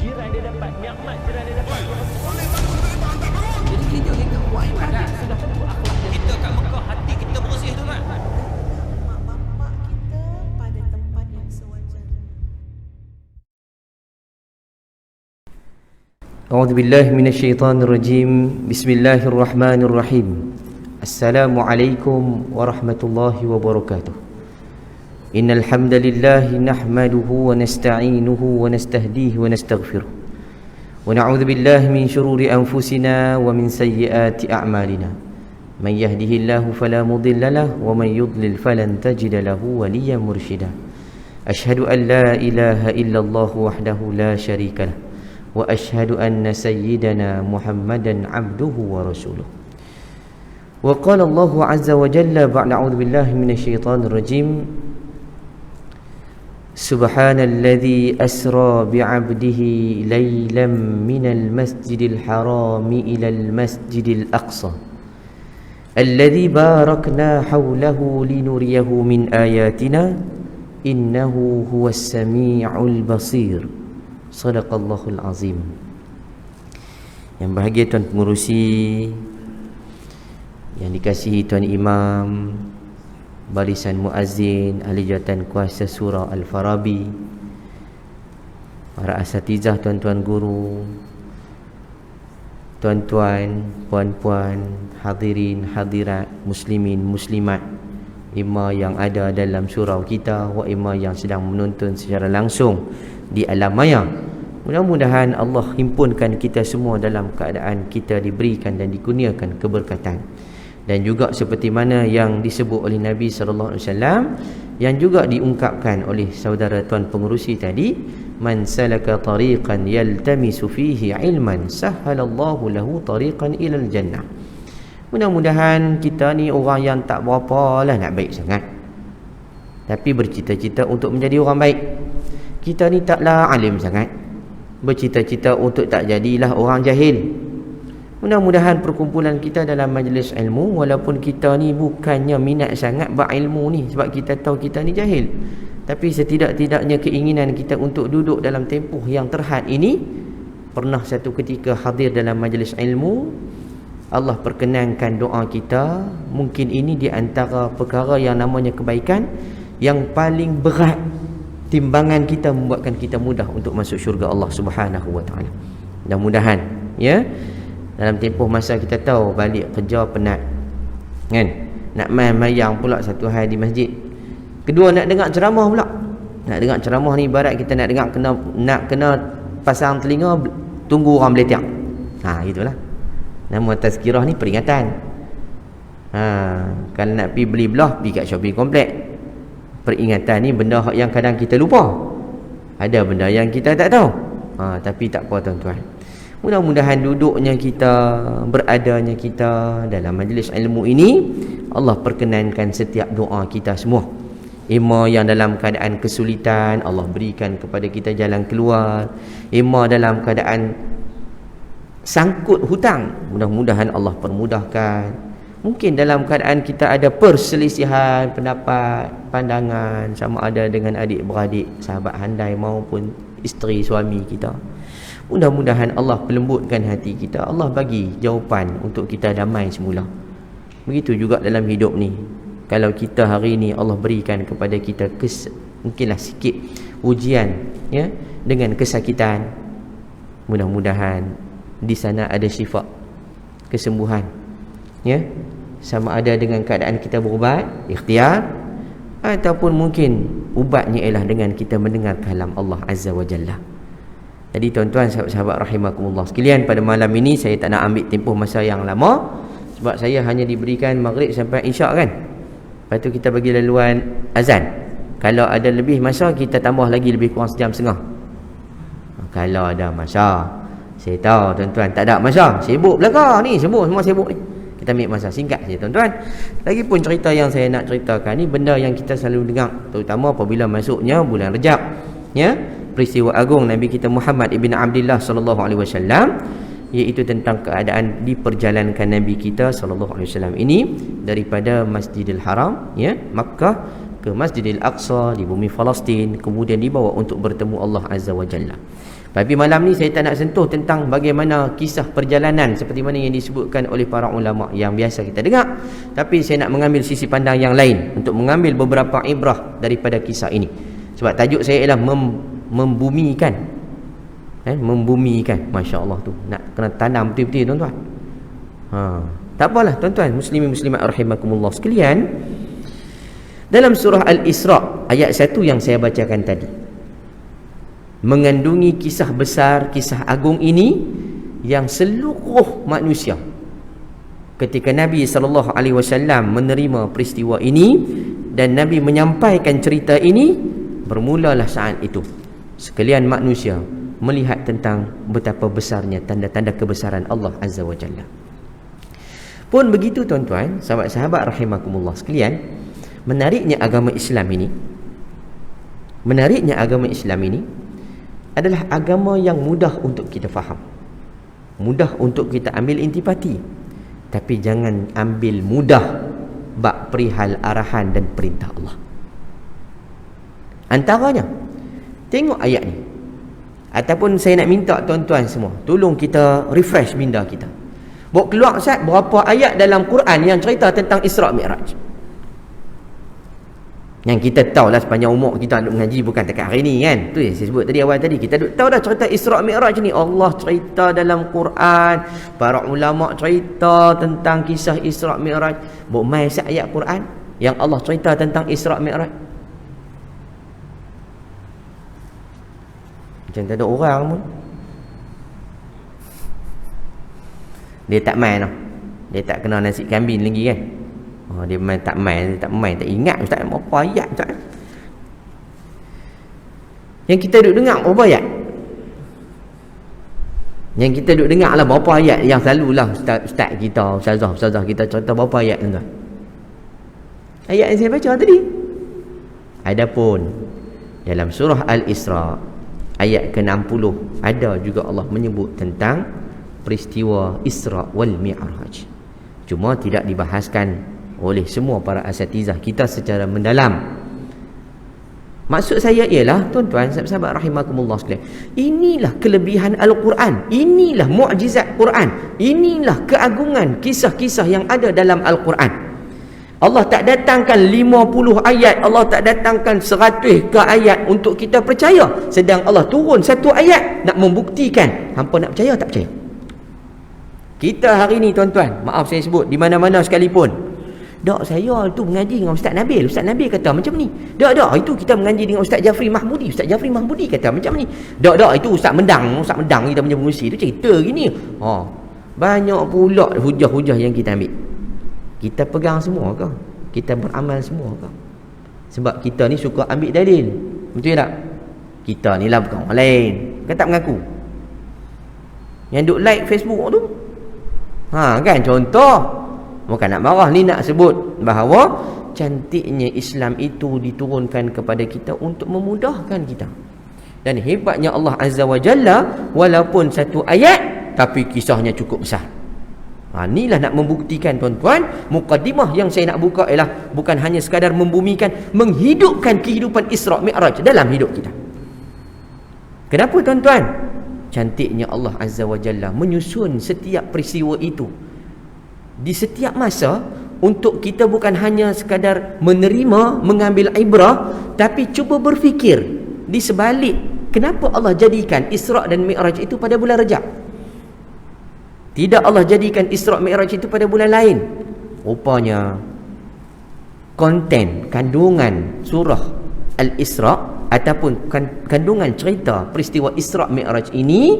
jiran dia dapat, nikmat jiran dia dapat. Jadi kita buat ibadat. Sudah tentu akhlak dia. Kita kat Mekah hati kita bersih tu kan. Mak bapak kita pada tempat yang sewajarnya. أعوذ بالله من الشيطان الرجيم بسم الله الرحمن الرحيم السلام عليكم ورحمة الله وبركاته إن الحمد لله نحمده ونستعينه ونستهديه ونستغفره ونعوذ بالله من شرور أنفسنا ومن سيئات أعمالنا من يهده الله فلا مضل له ومن يضلل فلن تجد له وليا مرشدا أشهد أن لا إله إلا الله وحده لا شريك له وأشهد أن سيدنا محمدا عبده ورسوله وقال الله عز وجل بعد أعوذ بالله من الشيطان الرجيم سبحان الذي أسرى بعبده ليلا من المسجد الحرام إلى المسجد الأقصى الذي باركنا حوله لنريه من آياتنا إنه هو السميع البصير Sadaqallahul Azim. Yang bahagia Tuan Pengerusi, yang dikasihi Tuan Imam, barisan muazzin, ahli jawatan kuasa surah Al-Farabi, para asatizah, tuan-tuan guru, tuan-tuan, puan-puan, hadirin, hadirat, muslimin, muslimat, imam yang ada dalam surau kita, wa imam yang sedang menonton secara langsung di alam maya. Mudah-mudahan Allah himpunkan kita semua dalam keadaan kita diberikan dan dikurniakan keberkatan. Dan juga seperti mana yang disebut oleh Nabi sallallahu alaihi wasallam, yang juga diungkapkan oleh saudara Tuan Pengerusi tadi, man salaka tariqan yaltamisu fihi ilman sahhalallahu lahu tariqan ilal jannah. Mudah-mudahan kita ni orang yang tak berapa lah nak baik sangat, tapi bercita-cita untuk menjadi orang baik. Kita ni taklah alim sangat, bercita-cita untuk tak jadilah orang jahil. Mudah-mudahan perkumpulan kita dalam majlis ilmu, walaupun kita ni bukannya minat sangat berilmu ni sebab kita tahu kita ni jahil, tapi setidak-tidaknya keinginan kita untuk duduk dalam tempoh yang terhad ini, pernah satu ketika hadir dalam majlis ilmu, Allah perkenankan doa kita. Mungkin ini di antara perkara yang namanya kebaikan yang paling berat, timbangan kita membuatkan kita mudah untuk masuk syurga Allah Subhanahu wa taala. Mudah-mudahan ya, dalam tempoh masa kita tahu balik kerja penat kan, nak main mayang pula satu hari di masjid, kedua nak dengar ceramah pula. Nak dengar ceramah ni ibarat kita nak dengar kena pasang telinga tunggu orang beletiak. Gitulah. Nama tazkirah ni peringatan. Kalau nak pergi beli belah, pergi kat shopping komplek. Peringatan ni benda yang kadang kita lupa. Ada benda yang kita tak tahu. Tapi tak apa tuan-tuan. Mudah-mudahan duduknya kita, beradanya kita dalam majlis ilmu ini, Allah perkenankan setiap doa kita semua. Imam yang dalam keadaan kesulitan, Allah berikan kepada kita jalan keluar. Imam dalam keadaan sangkut hutang, mudah-mudahan Allah permudahkan. Mungkin dalam keadaan kita ada perselisihan pendapat, pandangan, sama ada dengan adik-beradik, sahabat handai maupun isteri suami kita, mudah-mudahan Allah pelembutkan hati kita, Allah bagi jawapan untuk kita damai semula. Begitu juga dalam hidup ni, kalau kita hari ni Allah berikan kepada kita mungkinlah sikit ujian ya, dengan kesakitan, mudah-mudahan di sana ada syifa, kesembuhan ya, sama ada dengan keadaan kita berubat ikhtiar, ataupun mungkin ubatnya ialah dengan kita mendengar kalam Allah Azza wa Jalla. Jadi tuan-tuan, sahabat-sahabat rahimakumullah sekalian, pada malam ini saya tak nak ambil tempoh masa yang lama sebab saya hanya diberikan maghrib sampai isyak kan. Lepas tu kita bagi laluan azan. Kalau ada lebih masa kita tambah lagi lebih kurang sejam setengah. Kalau ada masa, saya tahu tuan-tuan tak ada masa, sibuk belaka ni, semua sibuk ni. Kita ambil masa singkat saja tuan-tuan. Lagipun cerita yang saya nak ceritakan ni benda yang kita selalu dengar, terutama apabila masuknya bulan Rejab ya, peristiwa agung Nabi kita Muhammad ibn Abdullah sallallahu alaihi wasallam, iaitu tentang keadaan diperjalankan Nabi kita sallallahu alaihi wasallam ini daripada Masjidil Haram ya, Makkah, ke Masjidil Aqsa di bumi Palestin, kemudian dibawa untuk bertemu Allah Azza wa Jalla. Tapi malam ni saya tak nak sentuh tentang bagaimana kisah perjalanan seperti mana yang disebutkan oleh para ulama yang biasa kita dengar. Tapi saya nak mengambil sisi pandang yang lain untuk mengambil beberapa ibrah daripada kisah ini. Sebab tajuk saya ialah membumikan. Membumikan. Masya Allah tu. Nak kena tanam betul-betul tuan-tuan. Tak apalah tuan-tuan, muslimin muslimat rahimakumullah sekalian. Dalam surah Al-Isra ayat 1 yang saya bacakan tadi, mengandungi kisah besar, kisah agung ini yang seluruh manusia ketika Nabi SAW menerima peristiwa ini dan Nabi menyampaikan cerita ini, bermulalah saat itu sekalian manusia melihat tentang betapa besarnya tanda-tanda kebesaran Allah Azza wa Jalla. Pun begitu tuan-tuan, sahabat-sahabat rahimakumullah sekalian, menariknya agama Islam ini adalah agama yang mudah untuk kita faham, mudah untuk kita ambil intipati, tapi jangan ambil mudah bab perihal arahan dan perintah Allah. Antaranya, tengok ayat ni, ataupun saya nak minta tuan-tuan semua tolong kita refresh minda kita. Bawa keluar Ustaz berapa ayat dalam Quran yang cerita tentang Isra' Mi'raj. Yang kita tahu lah sepanjang umur kita duk mengaji, bukan dekat hari ni kan. Tu yang saya sebut tadi awal tadi, kita duk tahu dah cerita Isra' Mi'raj ni. Allah cerita dalam Quran, para ulama cerita tentang kisah Isra' Mi'raj. Bawa mai ayat Quran yang Allah cerita tentang Isra' Mi'raj. Macam tak ada orang pun. Dia tak main tau. Dia tak kenal nasi kambing lagi kan. Dia main, tak ingat Ustaz berapa ayat Ustaz. Yang kita duk dengar berapa ayat? Yang kita duk dengar lah berapa ayat yang selalulah ustaz kita, ustazah kita cerita berapa ayat tuan-tuan? Ayat yang saya baca tadi. Adapun dalam surah Al-Isra ayat ke-60 ada juga Allah menyebut tentang peristiwa Isra' wal Mi'raj. Cuma tidak dibahaskan oleh semua para asatizah kita secara mendalam. Maksud saya ialah tuan-tuan sahabat-sahabat rahimakumullah sekalian, inilah kelebihan Al-Quran, inilah mukjizat Quran, inilah keagungan kisah-kisah yang ada dalam Al-Quran. Allah tak datangkan 50 ayat, Allah tak datangkan 100 ke ayat untuk kita percaya, sedang Allah turun satu ayat nak membuktikan hampa nak percaya tak percaya. Kita hari ni tuan-tuan, maaf saya sebut di mana-mana sekalipun, dak saya tu mengaji dengan Ustaz Nabil, Ustaz Nabil kata macam ni. Dak itu kita mengaji dengan Ustaz Jafri Mahmudi, Ustaz Jafri Mahmudi kata macam ni. Dak itu Ustaz Mendang kita punya pengurusi tu cerita gini. Banyak pula hujah-hujah yang kita ambil. Kita pegang semua ke? Kita beramal semua ke? Sebab kita ni suka ambil dalil. Betul tak? Kita ni lah bukan orang lain. Kan tak mengaku. Yang duk like Facebook tu. Kan contoh. Bukan nak marah, ni nak sebut bahawa cantiknya Islam itu diturunkan kepada kita untuk memudahkan kita. Dan hebatnya Allah Azza wa Jalla, walaupun satu ayat tapi kisahnya cukup besar. Inilah nak membuktikan tuan-tuan, mukadimah yang saya nak buka ialah bukan hanya sekadar membumikan, menghidupkan kehidupan Isra' Mi'raj dalam hidup kita. Kenapa tuan-tuan? Cantiknya Allah Azza wa Jalla menyusun setiap peristiwa itu di setiap masa untuk kita bukan hanya sekadar menerima, mengambil ibrah, tapi cuba berfikir di sebalik kenapa Allah jadikan Isra' dan Mi'raj itu pada bulan Rajab. Tidak Allah jadikan Isra' Mi'raj itu pada bulan lain. Rupanya konten, kandungan surah Al-Isra' ataupun kandungan cerita peristiwa Isra' Mi'raj ini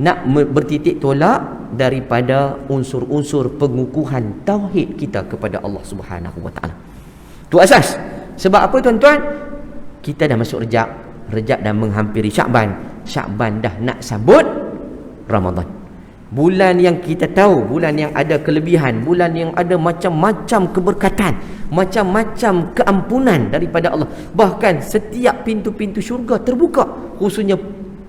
nak bertitik tolak daripada unsur-unsur pengukuhan tauhid kita kepada Allah Subhanahu wa taala. Tu asas. Sebab apa tuan-tuan? Kita dah masuk Rejab, Rejab dah menghampiri Syakban, Syakban dah nak sambut Ramadan. Bulan yang kita tahu, bulan yang ada kelebihan, bulan yang ada macam-macam keberkatan, macam-macam keampunan daripada Allah. Bahkan setiap pintu-pintu syurga terbuka, khususnya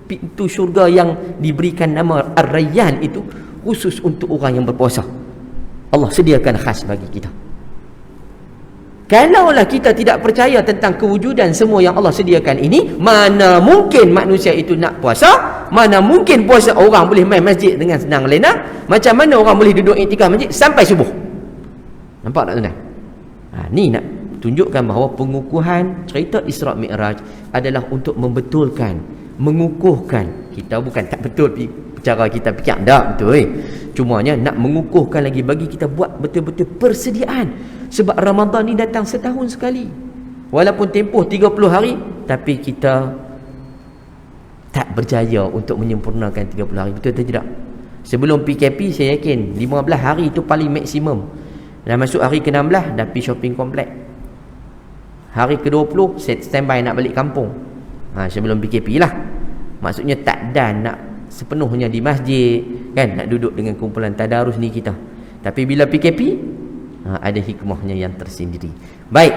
pintu syurga yang diberikan nama Ar-Rayyan itu khusus untuk orang yang berpuasa. Allah sediakan khas bagi kita. Kalaulah kita tidak percaya tentang kewujudan semua yang Allah sediakan ini, mana mungkin manusia itu nak puasa, mana mungkin puasa orang boleh main masjid dengan senang lena, macam mana orang boleh duduk iktikaf masjid sampai subuh. Nampak tak tuan? Ni nak tunjukkan bahawa pengukuhan cerita Isra' Mi'raj adalah untuk membetulkan, mengukuhkan. Kita bukan tak betul cara kita fikir, tak betul. Cumanya nak mengukuhkan lagi, bagi kita buat betul-betul persediaan. Sebab Ramadan ni datang setahun sekali. Walaupun tempoh 30 hari, tapi kita tak berjaya untuk menyempurnakan 30 hari. Betul atau tidak? Sebelum PKP saya yakin 15 hari itu paling maksimum. Dah masuk hari ke-16 dah pergi shopping komplek. Hari ke-20 standby nak balik kampung. Sebelum PKP lah. Maksudnya tak dan nak sepenuhnya di masjid, kan, nak duduk dengan kumpulan tadarus ni kita. Tapi bila PKP, ada hikmahnya yang tersendiri. Baik,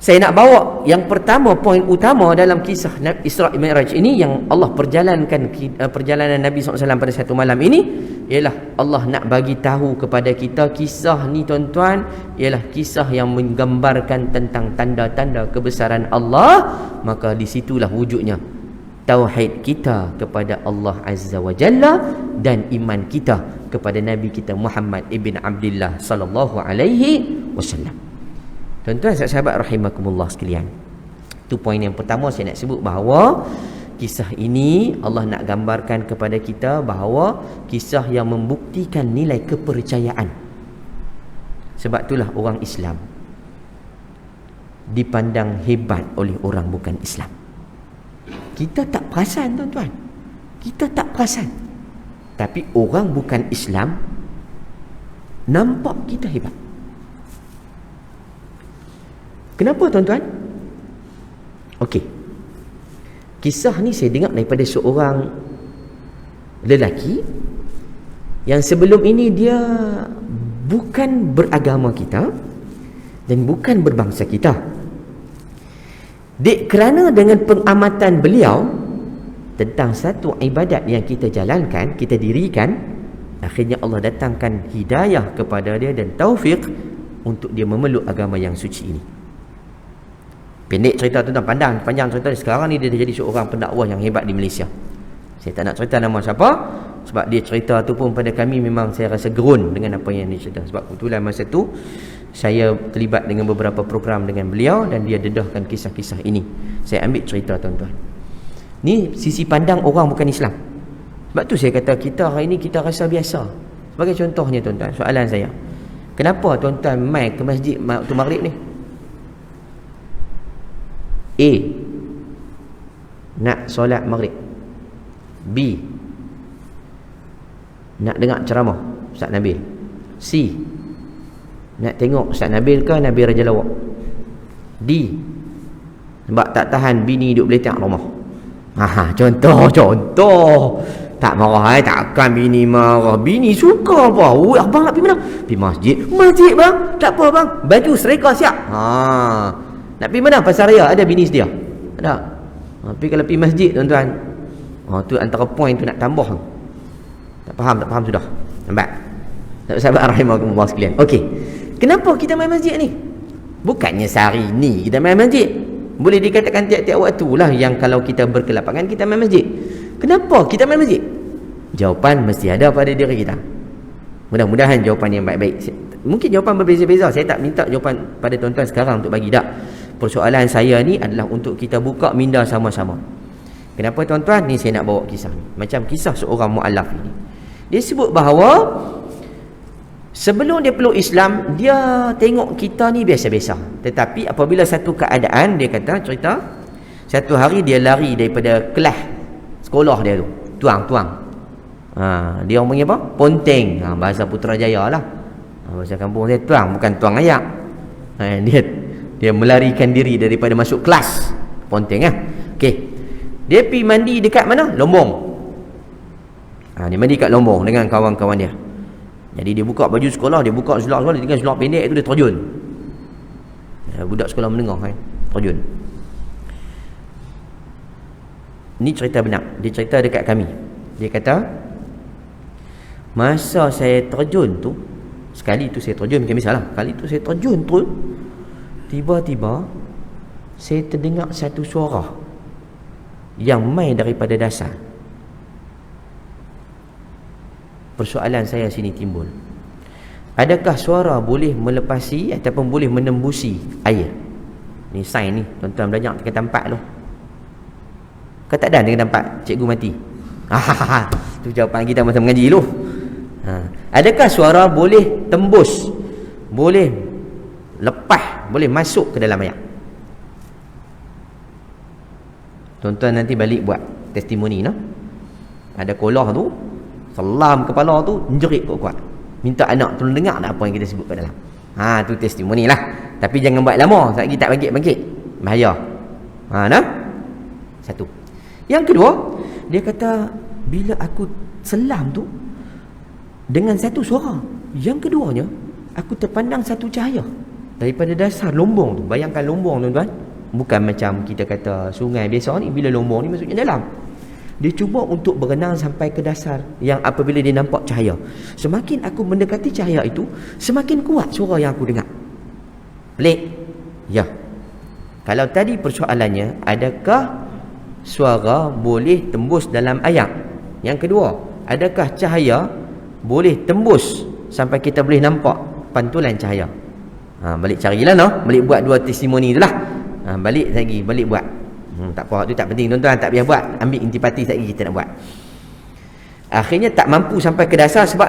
saya nak bawa yang pertama, poin utama dalam kisah Isra' Mi'raj ini yang Allah perjalankan perjalanan Nabi SAW pada satu malam ini, ialah Allah nak bagi tahu kepada kita kisah ni tuan-tuan, ialah kisah yang menggambarkan tentang tanda-tanda kebesaran Allah. Maka di situlah wujudnya tauhid kita kepada Allah Azza wa Jalla dan iman kita kepada Nabi kita Muhammad ibn Abdullah sallallahu alaihi wasallam. Tuan-tuan sahabat rahimakumullah sekalian, itu poin yang pertama saya nak sebut, bahawa kisah ini Allah nak gambarkan kepada kita bahawa kisah yang membuktikan nilai kepercayaan. Sebab itulah orang Islam dipandang hebat oleh orang bukan Islam. Kita tak perasan tuan-tuan, kita tak perasan, tapi orang bukan Islam nampak kita hebat. Kenapa tuan-tuan? Okey, kisah ni saya dengar daripada seorang lelaki yang sebelum ini dia bukan beragama kita dan bukan berbangsa kita. Kerana dengan pengamatan beliau tentang satu ibadat yang kita jalankan, kita dirikan, akhirnya Allah datangkan hidayah kepada dia dan taufik untuk dia memeluk agama yang suci ini. Pendek cerita tuan-tuan, panjang cerita. Sekarang ni dia dah jadi seorang pendakwah yang hebat di Malaysia. Saya tak nak cerita nama siapa, sebab dia cerita tu pun pada kami memang saya rasa gerun dengan apa yang dia cerita. Sebab kebetulan masa tu saya terlibat dengan beberapa program dengan beliau dan dia dedahkan kisah-kisah ini. Saya ambil cerita tuan-tuan. Ni sisi pandang orang bukan Islam. Sebab tu saya kata kita hari ini kita rasa biasa. Sebagai contohnya tuan-tuan, soalan saya, kenapa tuan-tuan mai ke masjid waktu maghrib ni? A, nak solat maghrib. B, nak dengar ceramah Ustaz Nabil. C, nak tengok Ustaz Nabil ke Nabi Raja Lawak. D, sebab tak tahan bini duduk beletak rumah. Contoh. Tak marah, takkan bini marah. Bini suka apa? Abang nak pergi mana? Pergi masjid. Masjid bang? Tak apa bang, baju serika siap. Nak pergi mana? Pasar Raya ada bini sedia? Ada. Tapi kalau pergi masjid tuan-tuan, tu antara poin tu nak tambah. Tak faham sudah. Nampak? Sahabat rahimakumullah sekalian. Okey. Kenapa kita main masjid ni? Bukannya sehari ni kita main masjid. Boleh dikatakan tiap-tiap waktu lah yang kalau kita berkelapangan kita main masjid. Kenapa kita main masjid? Jawapan mesti ada pada diri kita. Mudah-mudahan jawapan yang baik-baik. Mungkin jawapan berbeza-beza. Saya tak minta jawapan pada tuan-tuan sekarang untuk bagi, tak. Persoalan saya ni adalah untuk kita buka minda sama-sama. Kenapa tuan-tuan? Ni saya nak bawa kisah ni. Macam kisah seorang mu'allaf ini. Dia sebut bahawa sebelum dia peluk Islam, dia tengok kita ni biasa-biasa. Tetapi apabila satu keadaan, dia kata, cerita, satu hari dia lari daripada kelas sekolah dia tu. Tuang. Dia orang panggil apa? Ponteng. Bahasa Putrajaya lah. Bahasa kampung saya tuang, bukan tuang ayak. Dia melarikan diri daripada masuk kelas. Ponteng lah. Okey. Dia pergi mandi dekat mana? Lombong. Dia mandi kat Lombong dengan kawan-kawan dia. Jadi dia buka baju sekolah, dia buka seluar-seluar, dia tinggal seluar pendek itu dia terjun. Budak sekolah menengah kan, terjun. Ni cerita benar. Dia cerita dekat kami. Dia kata, masa saya terjun tu, sekali tu saya terjun, bukan misalnya, kali tu saya terjun tu, Tiba-tiba saya terdengar satu suara yang mai daripada dasar. Persoalan saya sini timbul. Adakah suara boleh melepasi ataupun boleh menembusi air? Ni sains ni, tuan-tuan belajar tingkat 4 tu. Kau tak ada tingkat 4, cikgu mati. Tu jawapan kita masa mengaji tu. Adakah suara boleh tembus, boleh lepas, boleh masuk ke dalam ayat? Tuan-tuan nanti balik buat testimoni no? Ada kolah tu, selam kepala tu, jerit kuat-kuat. Minta anak tu dengar tak apa yang kita sebut kat dalam. Tu testimoni lah. Tapi jangan buat lama, sebab kita tak bangkit-bangkit. Bahaya. Nah? Satu. Yang kedua, dia kata bila aku selam tu dengan satu suara. Yang keduanya, aku terpandang satu cahaya daripada dasar lombong tu. Bayangkan lombong tuan-tuan, bukan macam kita kata sungai biasa ni. Bila lombong ni maksudnya dalam. Dia cuba untuk berenang sampai ke dasar, yang apabila dia nampak cahaya, semakin aku mendekati cahaya itu, semakin kuat suara yang aku dengar. Pelik? Ya. Kalau tadi persoalannya, adakah suara boleh tembus dalam ayat? Yang kedua, adakah cahaya boleh tembus sampai kita boleh nampak pantulan cahaya? Balik carilah no, balik buat dua testimoni itulah. Balik lagi, balik buat. Tak apa, tu tak penting tuan-tuan, tak payah buat. Ambil intipati sekejap lagi kita nak buat. Akhirnya tak mampu sampai ke dasar sebab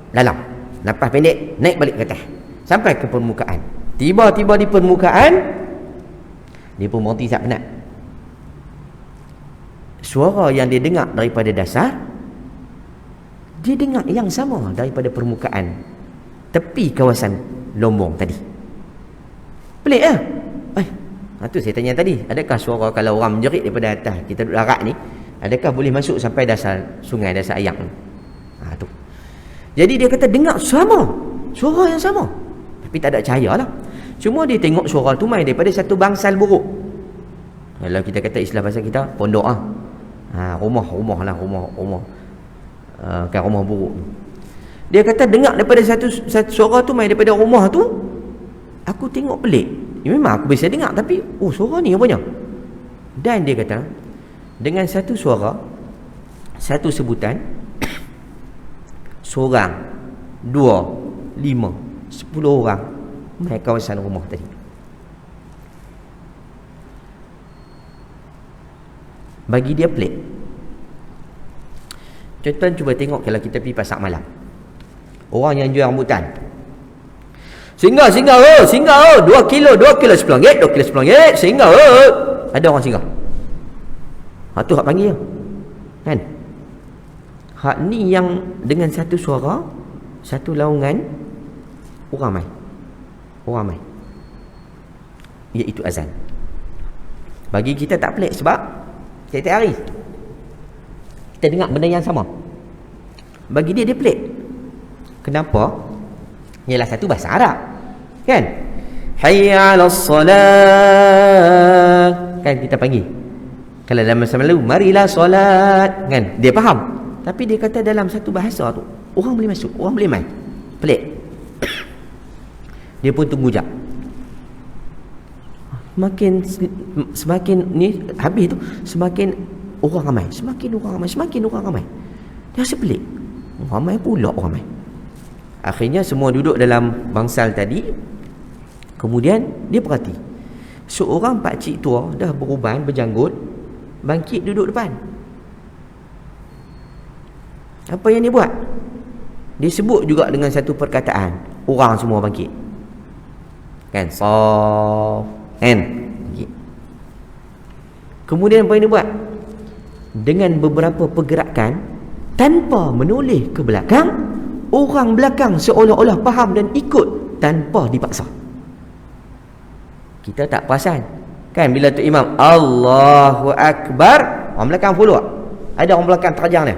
dalam. Napas pendek, naik balik ke atas. Sampai ke permukaan. Tiba-tiba di permukaan, dia pun berhenti tak penat. Suara yang dia dengar daripada dasar, dia dengar yang sama daripada permukaan tepi kawasan lombong tadi. Pelik lah. Tu saya tanya tadi, adakah suara kalau orang menjerit daripada atas, kita duduk darat ni, adakah boleh masuk sampai dasar sungai, dasar ayak ni? Tu. Jadi dia kata dengar sama, suara yang sama, tapi tak ada cahaya lah. Cuma dia tengok suara tu mai daripada satu bangsal buruk. Kalau kita kata istilah bahasa kita, pondok lah. Rumah lah, rumah. Kan rumah buruk. Dia kata dengar daripada satu suara tu mai daripada rumah tu. Aku tengok pelik. Memang aku biasa dengar, tapi suara ni apanya? Dan dia kata dengan satu suara, satu sebutan, seorang, 2, 5, 10 orang mai kawasan rumah tadi. Bagi dia pelik. Tuan-tuan cuba tengok kalau kita pergi pasar malam, orang yang jual rambutan, singgah 2 kilo RM10, 2 kilo RM10, singgah. Ada orang singgah. Tu hak panggil kan. Hak ni yang dengan satu suara, satu laungan, orang mai, iaitu azan. Bagi kita tak pelik sebab setiap hari kita dengar benda yang sama. Bagi dia pelik. Kenapa? Ialah satu bahasa Arab kan, hayya 'alas solat kan kita panggil. Kalau dalam masa lalu, marilah solat kan, dia faham. Tapi dia kata dalam satu bahasa tu, orang boleh masuk, orang boleh main. Pelik. Dia pun tunggu jap. Semakin ni habis tu, semakin orang ramai. Dia rasa pelik. Ramai pula orang ramai. Akhirnya semua duduk dalam bangsal tadi. Kemudian dia perhati, seorang pakcik tua dah beruban, berjanggut, bangkit duduk depan. Apa yang dia buat? Dia sebut juga dengan satu perkataan, orang semua bangkit kan, saf kan. Kemudian apa yang dia buat? Dengan beberapa pergerakan tanpa menoleh ke belakang, orang belakang seolah-olah faham dan ikut tanpa dipaksa. Kita tak perasan kan bila tu imam Allahu Akbar, orang belakang follow. Ada orang belakang terajang dia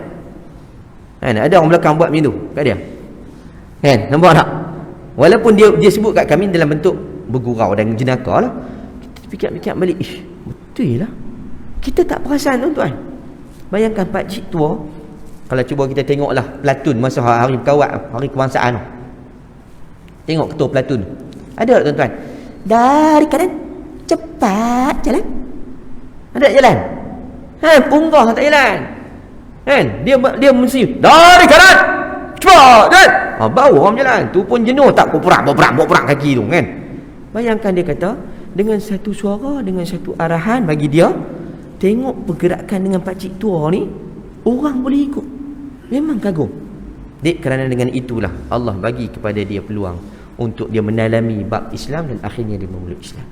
kan, ada orang belakang buat macam tu kat dia kan, nampak tak? Walaupun dia sebut kat kami dalam bentuk bergurau dan jenaka lah, kita fikir-fikir balik, betul lah, kita tak perasan tuan-tuan. Bayangkan pakcik tua. Kalau cuba kita tengoklah pelatun masa hari berkawat, hari kebangsaan, tengok ketua pelatun, ada tak tuan-tuan? Dari kanan cepat jalan. Ada jalan. Punggah tak jalan. Kan? Dia mesti dari kanan cepat jalan. Baru orang jalan. Tu pun jenuh tak berperang kaki tu kan. Bayangkan dia kata dengan satu suara, dengan satu arahan bagi dia, tengok pergerakan dengan pakcik tua ni, orang boleh ikut. Memang kagum. Kerana dengan itulah Allah bagi kepada dia peluang untuk dia mendalami bab Islam dan akhirnya dia memeluk Islam.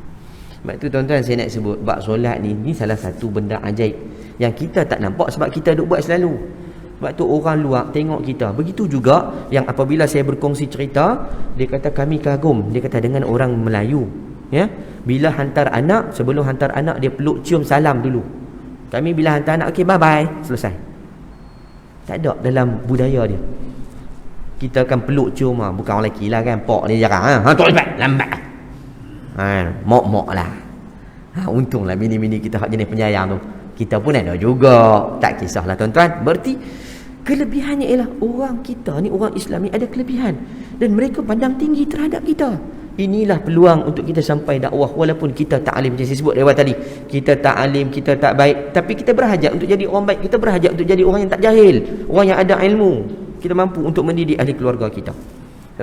Sebab tu tuan-tuan saya nak sebut bab solat ni salah satu benda ajaib yang kita tak nampak sebab kita duk buat selalu. Sebab tu orang luar tengok kita. Begitu juga yang apabila saya berkongsi cerita, dia kata kami kagum, dia kata dengan orang Melayu, ya. Bila hantar anak, sebelum hantar anak dia peluk cium salam dulu. Kami bila hantar anak, okey bye bye, selesai. Tak ada dalam budaya dia. Kita akan peluk cium, bukan orang lelaki lah kan, pok ni jarang, tak lambat. Mok-mok lah. Untunglah bini-bini kita hak jenis penyayang tu. Kita pun ada juga. Tak kisahlah tuan-tuan. Berarti kelebihannya ialah orang kita ni, orang Islam ni ada kelebihan dan mereka pandang tinggi terhadap kita. Inilah peluang untuk kita sampai dakwah. Walaupun kita tak alim, macam saya sebut lewat tadi, kita tak alim, kita tak baik, tapi kita berhajat untuk jadi orang baik. Kita berhajat untuk jadi orang yang tak jahil, orang yang ada ilmu. Kita mampu untuk mendidik ahli keluarga kita.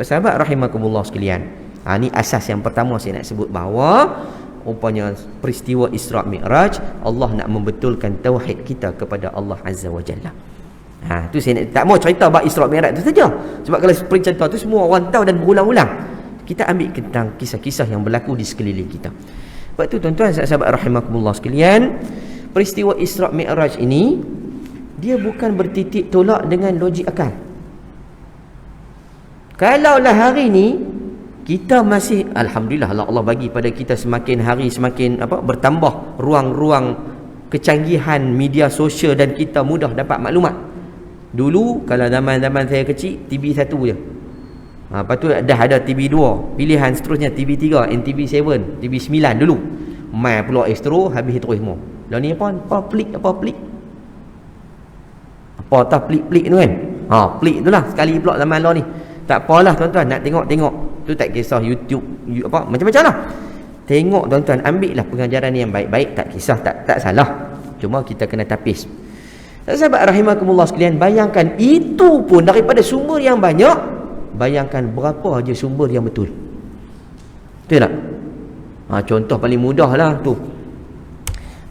Sahabat rahimakumullah sekalian, ini asas yang pertama saya nak sebut, bahawa rupanya peristiwa Isra' Mi'raj, Allah nak membetulkan tauhid kita kepada Allah Azza wa Jalla. Tu saya tak mau cerita bab Isra' Mi'raj tu saja, sebab kalau seperti cerita tu semua orang tahu dan berulang-ulang. Kita ambil tentang kisah-kisah yang berlaku di sekeliling kita. Sebab tu tuan-tuan sahabat rahimakumullah sekalian, peristiwa Isra' Mi'raj ini dia bukan bertitik tolak dengan logik akal. Kalaulah hari ni kita masih, alhamdulillah Allah bagi pada kita semakin hari semakin bertambah ruang-ruang kecanggihan media sosial dan kita mudah dapat maklumat. Dulu kalau zaman-zaman saya kecil, TV 1 je. Lepas tu dah ada TV 2, pilihan seterusnya TV 3, NTV 7, TV 9 dulu. Mai pula Astro, habis terus semua. Lah ni apa pelik. Apa tak pelik-pelik tu kan. Pelik tu lah sekali pula zaman lah ni. Tak apalah tuan-tuan, nak tengok tu tak kisah YouTube macam-macam lah. Tengok tuan-tuan, ambil lah pengajaran yang baik-baik, tak kisah, tak salah. Cuma kita kena tapis. Sahabat rahimakumullah sekalian, bayangkan itu pun daripada sumber yang banyak, bayangkan berapa aja sumber yang betul. Betul tak? Contoh paling mudah lah tu,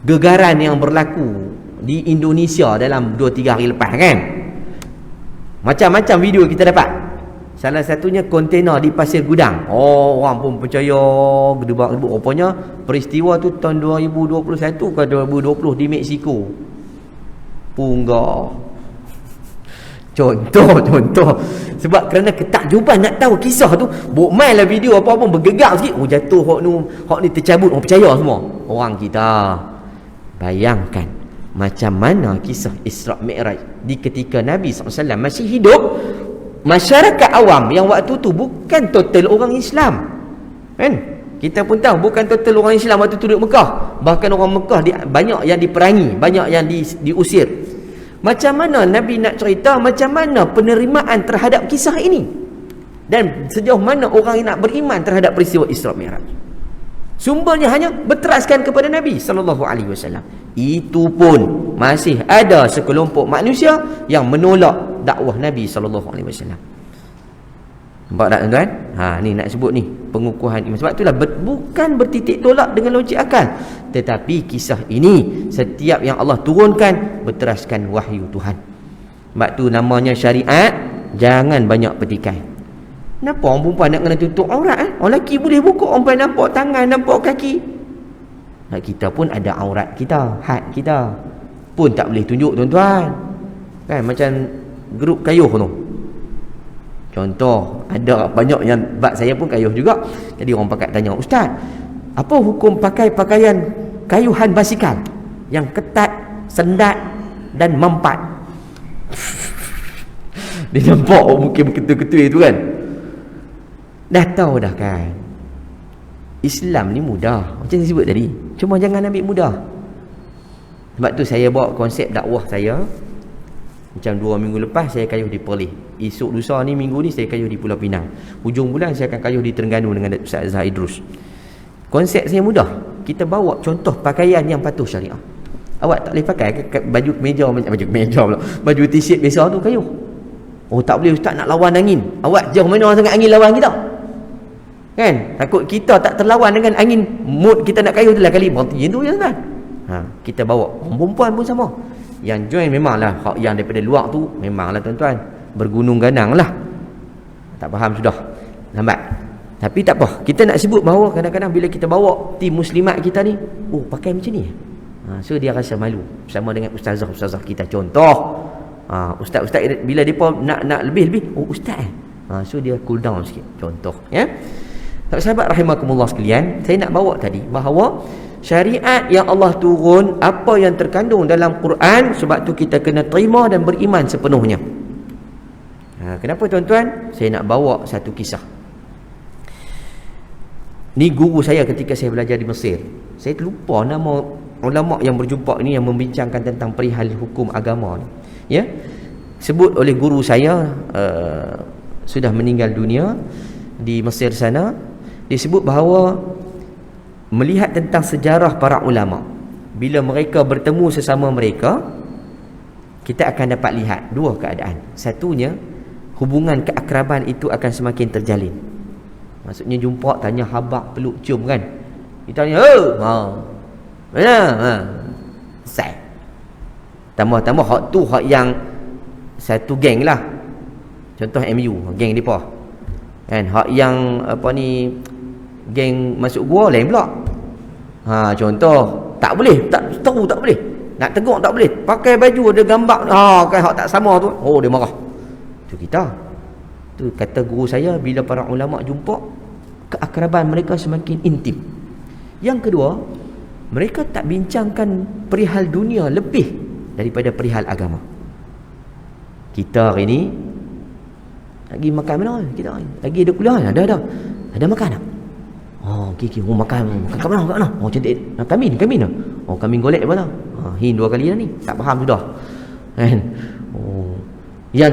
gegaran yang berlaku di Indonesia dalam 2-3 hari lepas kan. Macam-macam video kita dapat. Salah satunya kontena di Pasir Gudang. Orang pun percaya gedebak-gedebuk. Rupanya peristiwa tu tahun 2021 ke 2020 di Mexico. Punggah. Contoh. Sebab kerana ketakjuban nak tahu kisah tu, buk main lah video apa-apa bergegak sikit. Jatuh hak ni tercabut. Orang percaya semua. Orang kita. Bayangkan macam mana kisah Isra' Mi'raj di ketika Nabi SAW masih hidup. Masyarakat awam yang waktu tu bukan total orang Islam kan, kita pun tahu bukan total orang Islam waktu tu duduk Mekah. Bahkan orang Mekah banyak yang diperangi, banyak yang diusir. Macam mana Nabi nak cerita macam mana penerimaan terhadap kisah ini, dan sejauh mana orang yang nak beriman terhadap peristiwa Isra' Mi'raj. Sumbernya hanya berteraskan kepada Nabi SAW. Itu pun masih ada sekelompok manusia yang menolak dakwah Nabi SAW. Nampak tak tuan-tuan? Ni nak sebut ni pengukuhan iman. Sebab itulah bukan bertitik tolak dengan logik akal, tetapi kisah ini setiap yang Allah turunkan berteraskan wahyu Tuhan. Sebab tu namanya syariat, jangan banyak petikai. Kenapa orang perempuan nak kena tutup aurat? Orang lelaki boleh buka, orang perempuan nampak tangan, nampak kaki. Kita pun ada aurat kita, had kita pun tak boleh tunjuk tuan-tuan kan. Macam grup kayuh tu, contoh, ada banyak yang bab saya pun kayuh juga. Jadi orang pakat tanya, Ustaz, apa hukum pakai pakaian kayuhan basikal yang ketat, sendat dan mempat? Dia nampak mungkin berketul-ketul itu kan. Dah tahu dah kan, Islam ni mudah, macam saya sebut tadi. Cuma jangan ambil mudah. Sebab tu saya bawa konsep dakwah saya. Macam 2 minggu lepas saya kayuh di Perlis, esok lusa ni minggu ni saya kayuh di Pulau Pinang, hujung bulan saya akan kayuh di Terengganu dengan Ustaz Zahid Idrus. Konsep saya mudah. Kita bawa contoh pakaian yang patuh syariah. Awak tak boleh pakai baju kemeja pula. Baju t-shirt biasa tu kayu. Oh tak boleh ustaz, nak lawan angin. Awak jauh mana sangat angin lawan kita? Kan? Takut kita tak terlawan dengan angin, mood kita nak kayu tu lah kali. Berarti tu je kan. Kita bawa. Perempuan pun sama. Yang join memanglah hak yang daripada luar tu memanglah tuan-tuan bergunung ganang lah. Tak faham sudah. Lambat. Tapi tak apa. Kita nak sebut bahawa kadang-kadang bila kita bawa tim muslimat kita ni, oh pakai macam ni. So dia rasa malu bersama dengan ustazah-ustazah kita. Contoh, ustaz-ustaz bila depa nak lebih-lebih, oh ustaz so dia cool down sikit. Contoh, ya. Sahabat rahimakumullah sekalian, saya nak bawa tadi bahawa syariat yang Allah turun, apa yang terkandung dalam Quran, sebab tu kita kena terima dan beriman sepenuhnya. Kenapa tuan-tuan? Saya nak bawa satu kisah. Ni guru saya ketika saya belajar di Mesir. Saya terlupa nama ulama yang berjumpa ini yang membincangkan tentang perihal hukum agama ni. Ya. Sebut oleh guru saya sudah meninggal dunia di Mesir sana. Disebut bahawa melihat tentang sejarah para ulama, bila mereka bertemu sesama mereka, kita akan dapat lihat dua keadaan. Satunya, hubungan keakraban itu akan semakin terjalin. Maksudnya jumpa, tanya khabar, peluk, cium kan. Kita tanya, mana? Selesai. Tambah-tambah hak tu hak yang satu geng lah. Contoh MU, geng depa. Kan, hak yang apa ni, geng masuk gua lain pula. Contoh, tak boleh, tak tahu, tak boleh. Nak tegur tak boleh. Pakai baju ada gambar, kan hak tak sama tu. Oh, dia marah. Tu kita. Tu kata guru saya, bila para ulama jumpa, keakraban mereka semakin intim. Yang kedua, mereka tak bincangkan perihal dunia lebih daripada perihal agama. Kita hari ni lagi makan mana? Kita lagi ada kuliah, ada makan tak? Okey, makan kat mana? Cantik. Kambing. Kambing golek apa tau? Hin 2 kali dah ni. Tak faham sudah. Kan? Yang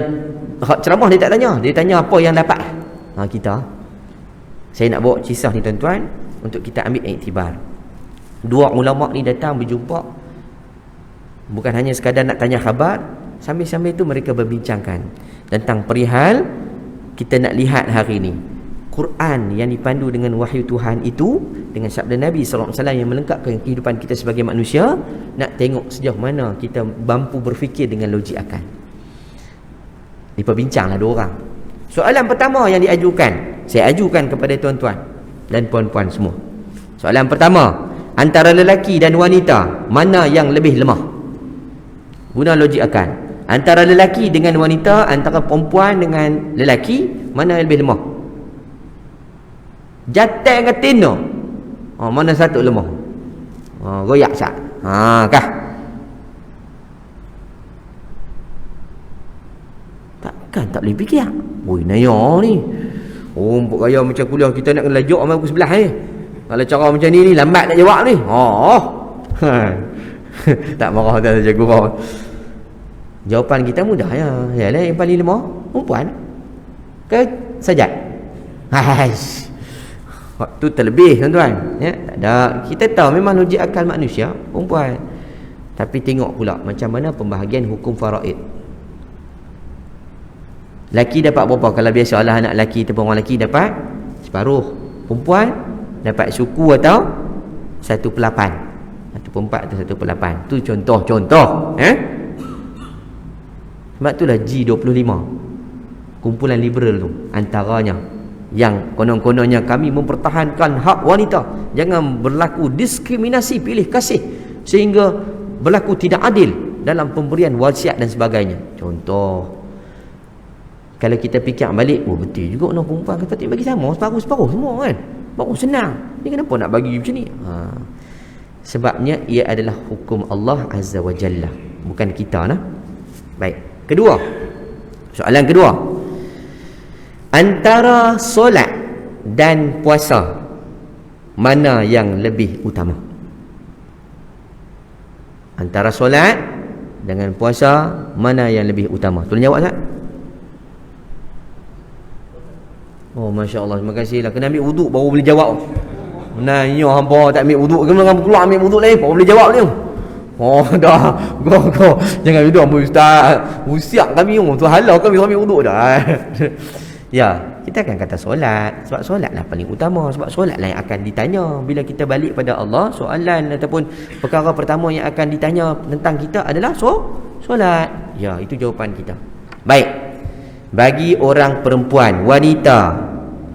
ceramah dia tak tanya, dia tanya apa yang dapat. Kita. Saya nak bawa kisah ni tuan-tuan untuk kita ambil iktibar. Dua ulama ni datang berjumpa, bukan hanya sekadar nak tanya khabar, sambil-sambil tu mereka berbincangkan tentang perihal kita nak lihat hari ni Quran yang dipandu dengan wahyu Tuhan itu, dengan sabda Nabi SAW yang melengkapkan kehidupan kita sebagai manusia. Nak tengok sejauh mana kita mampu berfikir dengan logik akal. Diperbincanglah dua orang. Soalan pertama yang diajukan, saya ajukan kepada tuan-tuan dan puan-puan semua. Soalan pertama, antara lelaki dan wanita, mana yang lebih lemah? Guna logik akal. Antara lelaki dengan wanita, antara perempuan dengan lelaki, mana yang lebih lemah? Jantan dengan tina, mana satu lemah? Goyak sat. Kah? Takkan tak boleh fikir. Oi, naya ni. Buat gaya macam kuliah kita nak kena lajak sama aku sebelah ni. Kalau cara macam ni lambat nak jawab ni. Tak marah dah saja gurau. Jawapan kita mudah ya. Yalah yang paling lemah perempuan ke sajak. Hais. Waktu terlebih tuan-tuan, ya. Tak ada. Kita tahu memang logik akal manusia perempuan. Tapi tengok pula macam mana pembahagian hukum faraid. Laki dapat berapa? Kalau biasalah anak laki ataupun orang laki dapat separuh. Perempuan dapat suku atau 1/8. 1/4 atau 1/8. Tu contoh-contoh, Sebab itulah G25, kumpulan liberal tu antaranya, yang konon-kononnya kami mempertahankan hak wanita, jangan berlaku diskriminasi pilih kasih sehingga berlaku tidak adil dalam pemberian wasiat dan sebagainya. Contoh, kalau kita fikir balik, betul juga nak perempuan kata tak bagi sama separuh-separuh semua kan, baru senang. Ni kenapa nak bagi macam ni? Sebabnya ia adalah hukum Allah Azza wa Jalla, bukan kita nah. Baik, kedua, soalan kedua, antara solat dan puasa, mana yang lebih utama? Antara solat dengan puasa, mana yang lebih utama? Tolong jawab tak? Oh, Masya Allah, terima kasih lah. Kena ambil wuduk baru boleh jawab. Nanya hampa tak ambil wuduk ke mana keluar ambil wuduk lain. Apa boleh jawab ni? Oh dah. Go. Jangan duduk ambil ustaz. Usiak kami tu halau kami ambil wuduk dah. Ya, kita akan kata solat. Sebab solatlah paling utama. Sebab solatlah yang akan ditanya. Bila kita balik pada Allah, soalan ataupun perkara pertama yang akan ditanya tentang kita adalah solat. Ya, itu jawapan kita. Baik. Bagi orang perempuan, wanita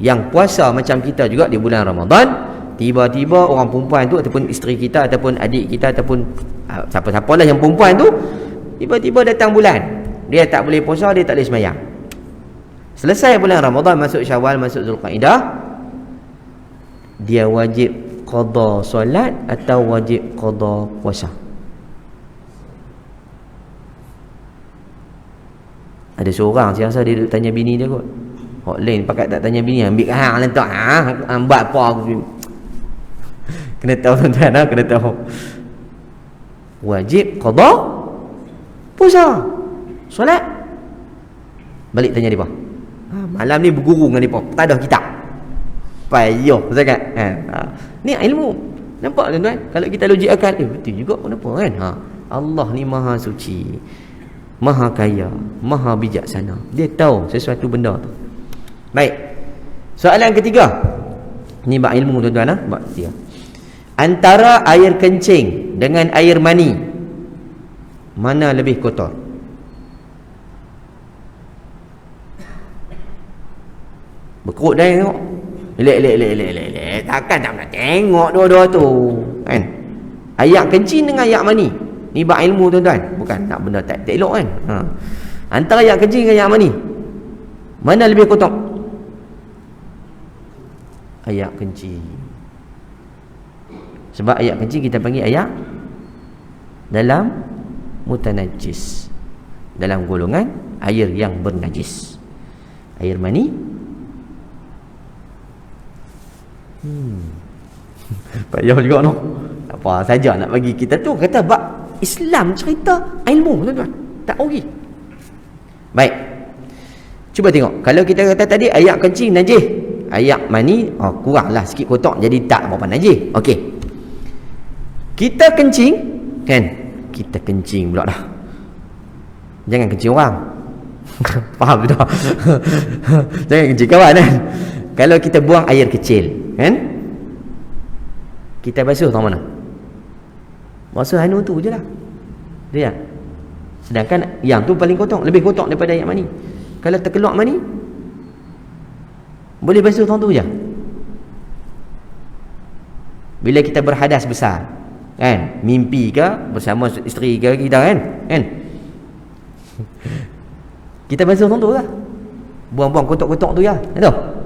yang puasa macam kita juga di bulan Ramadan, tiba-tiba orang perempuan tu ataupun isteri kita ataupun adik kita ataupun siapa-siapalah yang perempuan tu, tiba-tiba datang bulan, dia tak boleh puasa, dia tak boleh sembahyang. Selesai bulan Ramadan, masuk Syawal, masuk Zulqaidah, dia wajib qada solat atau wajib qada puasa? Ada seorang saya rasa dia duduk tanya bini dia kot. Hak lain pakat tak tanya bini, ambil hang lentak buat apa aku. Kena tahu tuan-tuan, kena tahu. Wajib qada puasa, solat. Balik tanya depa. Malam ni berguru dengan depa, tak ada kitab. Payah sangat kan. Ni ilmu. Nampak tuan-tuan? Kalau kita logik akal, betul juga kenapa kan? Allah ni Maha Suci, Maha Kaya, Maha Bijaksana. Dia tahu sesuatu benda tu. Baik. Soalan ketiga. Ni bab ilmu tuan-tuan, bab dia. Antara air kencing dengan air mani, mana lebih kotor? Berkerut dah tengok. Lek. Takkan tak nak tengok dua-dua tu. Kan? Ayak kencing dengan ayak mani. Ni bab ilmu tuan-tuan. Bukan nak benda tak elok kan. Antara ayak kencing dengan ayak mani, mana lebih kotor? Ayak kencing. Sebab ayak kencing kita panggil ayak dalam mutanajis, dalam golongan air yang bernajis. Air mani payah juga no. Apa saja nak bagi kita tu, kata bab Islam cerita ilmu tuan-tuan, tak rugi. Baik, cuba tengok. Kalau kita kata tadi ayak kencing najis, ayak mani kuranglah sikit kotor, jadi tak apa-apa najis. Okey, kita kencing kan, kita kencing pula dah, jangan kencing orang. Faham tak? Jangan kencing kawan kan. Kalau kita buang air kecil kan, kita basuh tang mana? Basuh anu tu je lah. Dia. Sedangkan yang tu paling kotor, lebih kotor daripada air mani. Kalau terkeluar mani, boleh basuh tang tu je. Bila kita berhadas besar kan, mimpi ke bersama isteri ke kita kan, kita basuh tang tu lah. Buang-buang kotor-kotor tu ya. Tahu?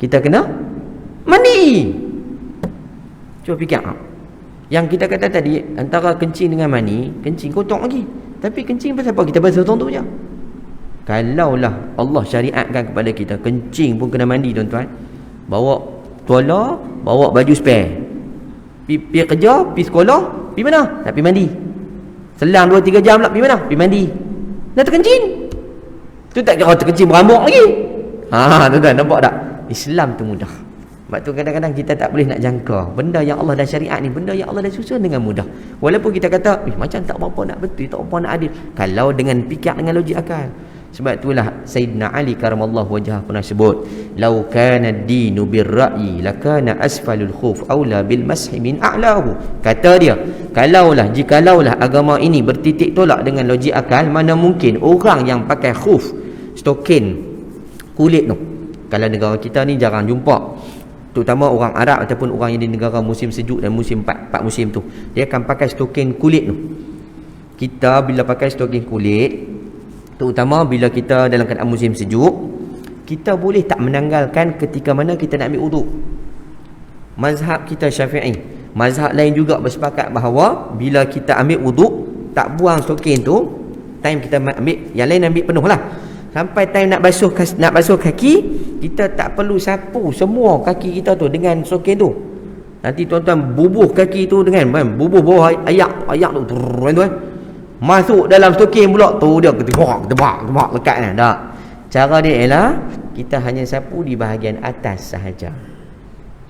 Kita kena mandi. Cuba fikir. Yang kita kata tadi, antara kencing dengan mani, kencing kotor lagi. Tapi kencing pasal apa? Kita basuh tu je. Kalaulah Allah syariatkan kepada kita, kencing pun kena mandi tuan-tuan. Bawa tuala, bawa baju spare. Pergi kerja, pergi sekolah, pergi mana? Nak pergi mandi. Selang 2-3 jam lah, pergi mana? Pergi mandi. Dah terkencing. Tu tak kira terkencing berambuk lagi. Tuan-tuan nampak tak? Islam tu mudah. Sebab tu kadang-kadang kita tak boleh nak jangka benda yang Allah dah syariat ni, benda yang Allah dah susun dengan mudah. Walaupun kita kata macam tak apa-apa nak betul, tak apa nak adil, kalau dengan fikir, dengan logik akal. Sebab itulah Sayyidina Ali karamallahu wajhah pernah sebut, "Lau kana ad-dinu bir-ra'yi lakana asfalul khuf aula bil mashi min a'lahu." Kata dia, jikaulah agama ini bertitik tolak dengan logik akal, mana mungkin orang yang pakai khuf, stokin kulit tu. Kalau negara kita ni jarang jumpa, terutama orang Arab ataupun orang yang di negara musim sejuk dan musim 4 musim tu, dia akan pakai stokin kulit tu. Kita bila pakai stokin kulit, terutama bila kita dalam keadaan musim sejuk, kita boleh tak menanggalkan ketika mana kita nak ambil uduk. Mazhab kita Syafi'i, mazhab lain juga bersepakat bahawa bila kita ambil uduk, tak buang stokin tu, time kita ambil, yang lain ambil penuh lah. Sampai time nak basuh kaki, kita tak perlu sapu semua kaki kita tu dengan stokin tu. Nanti tuan-tuan bubuh kaki tu dengan bubuh bawah ayak tu tuan-tuan, masuk dalam stokin pula tu, dia ketebak lekat kan. Tak. Cara dia ialah kita hanya sapu di bahagian atas sahaja.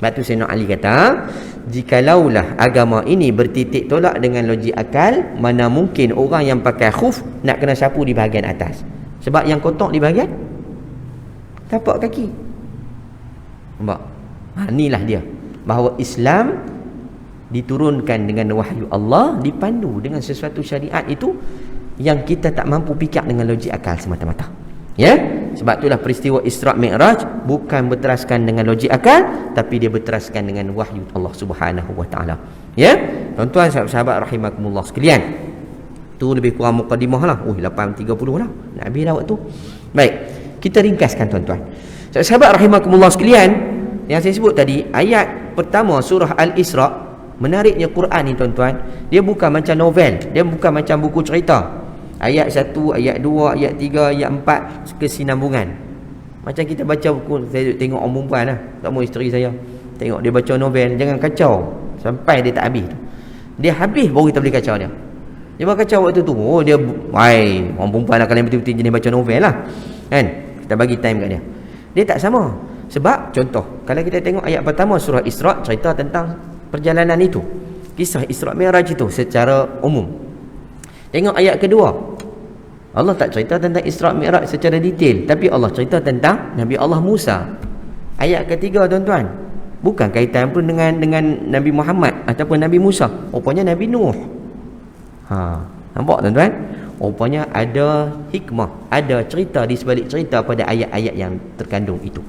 Sebab tu Sayyidina Ali kata, jikalaulah agama ini bertitik tolak dengan logik akal, mana mungkin orang yang pakai khuf nak kena sapu di bahagian atas. Sebab yang kotak di bahagian tapak kaki. Nampak? Inilah dia. Bahawa Islam diturunkan dengan wahyu Allah, dipandu dengan sesuatu syariat itu yang kita tak mampu fikir dengan logik akal semata-mata. Ya, sebab itulah peristiwa Isra' Mi'raj bukan berteraskan dengan logik akal, tapi dia berteraskan dengan wahyu Allah Subhanahu wa taala. Ya, tuan-tuan sahabat-sahabat rahimakumullah sekalian. Tu lebih kurang mukadimah lah. 8.30 lah. Nak habis dah waktu. Baik, kita ringkaskan tuan-tuan. Sahabat rahimakumullah sekalian, yang saya sebut tadi, ayat pertama surah Al-Isra', menariknya Quran ni tuan-tuan, dia bukan macam novel, dia bukan macam buku cerita. Ayat 1, ayat 2, ayat 3, ayat 4 kesinambungan. Macam kita baca buku, saya tengok orang perempuan lah, tak mau isteri saya, tengok dia baca novel, jangan kacau sampai dia tak habis. Dia habis baru kita boleh kacau dia. Dia baru kacau waktu tu, oh dia, wai, orang perempuan lah, kalian betul-betul jenis baca novel lah, kan? Kita bagi time kat dia. Dia tak sama. Sebab contoh, kalau kita tengok ayat pertama surah Isra', cerita tentang perjalanan itu, kisah Isra' Mi'raj itu secara umum. Tengok ayat kedua, Allah tak cerita tentang Isra' Mi'raj secara detail, tapi Allah cerita tentang Nabi Allah Musa. Ayat ketiga tuan-tuan, bukan kaitan pun dengan Nabi Muhammad ataupun Nabi Musa, rupanya Nabi Nuh. Nampak tuan-tuan? Rupanya ada hikmah, ada cerita di sebalik cerita pada ayat-ayat yang terkandung itu.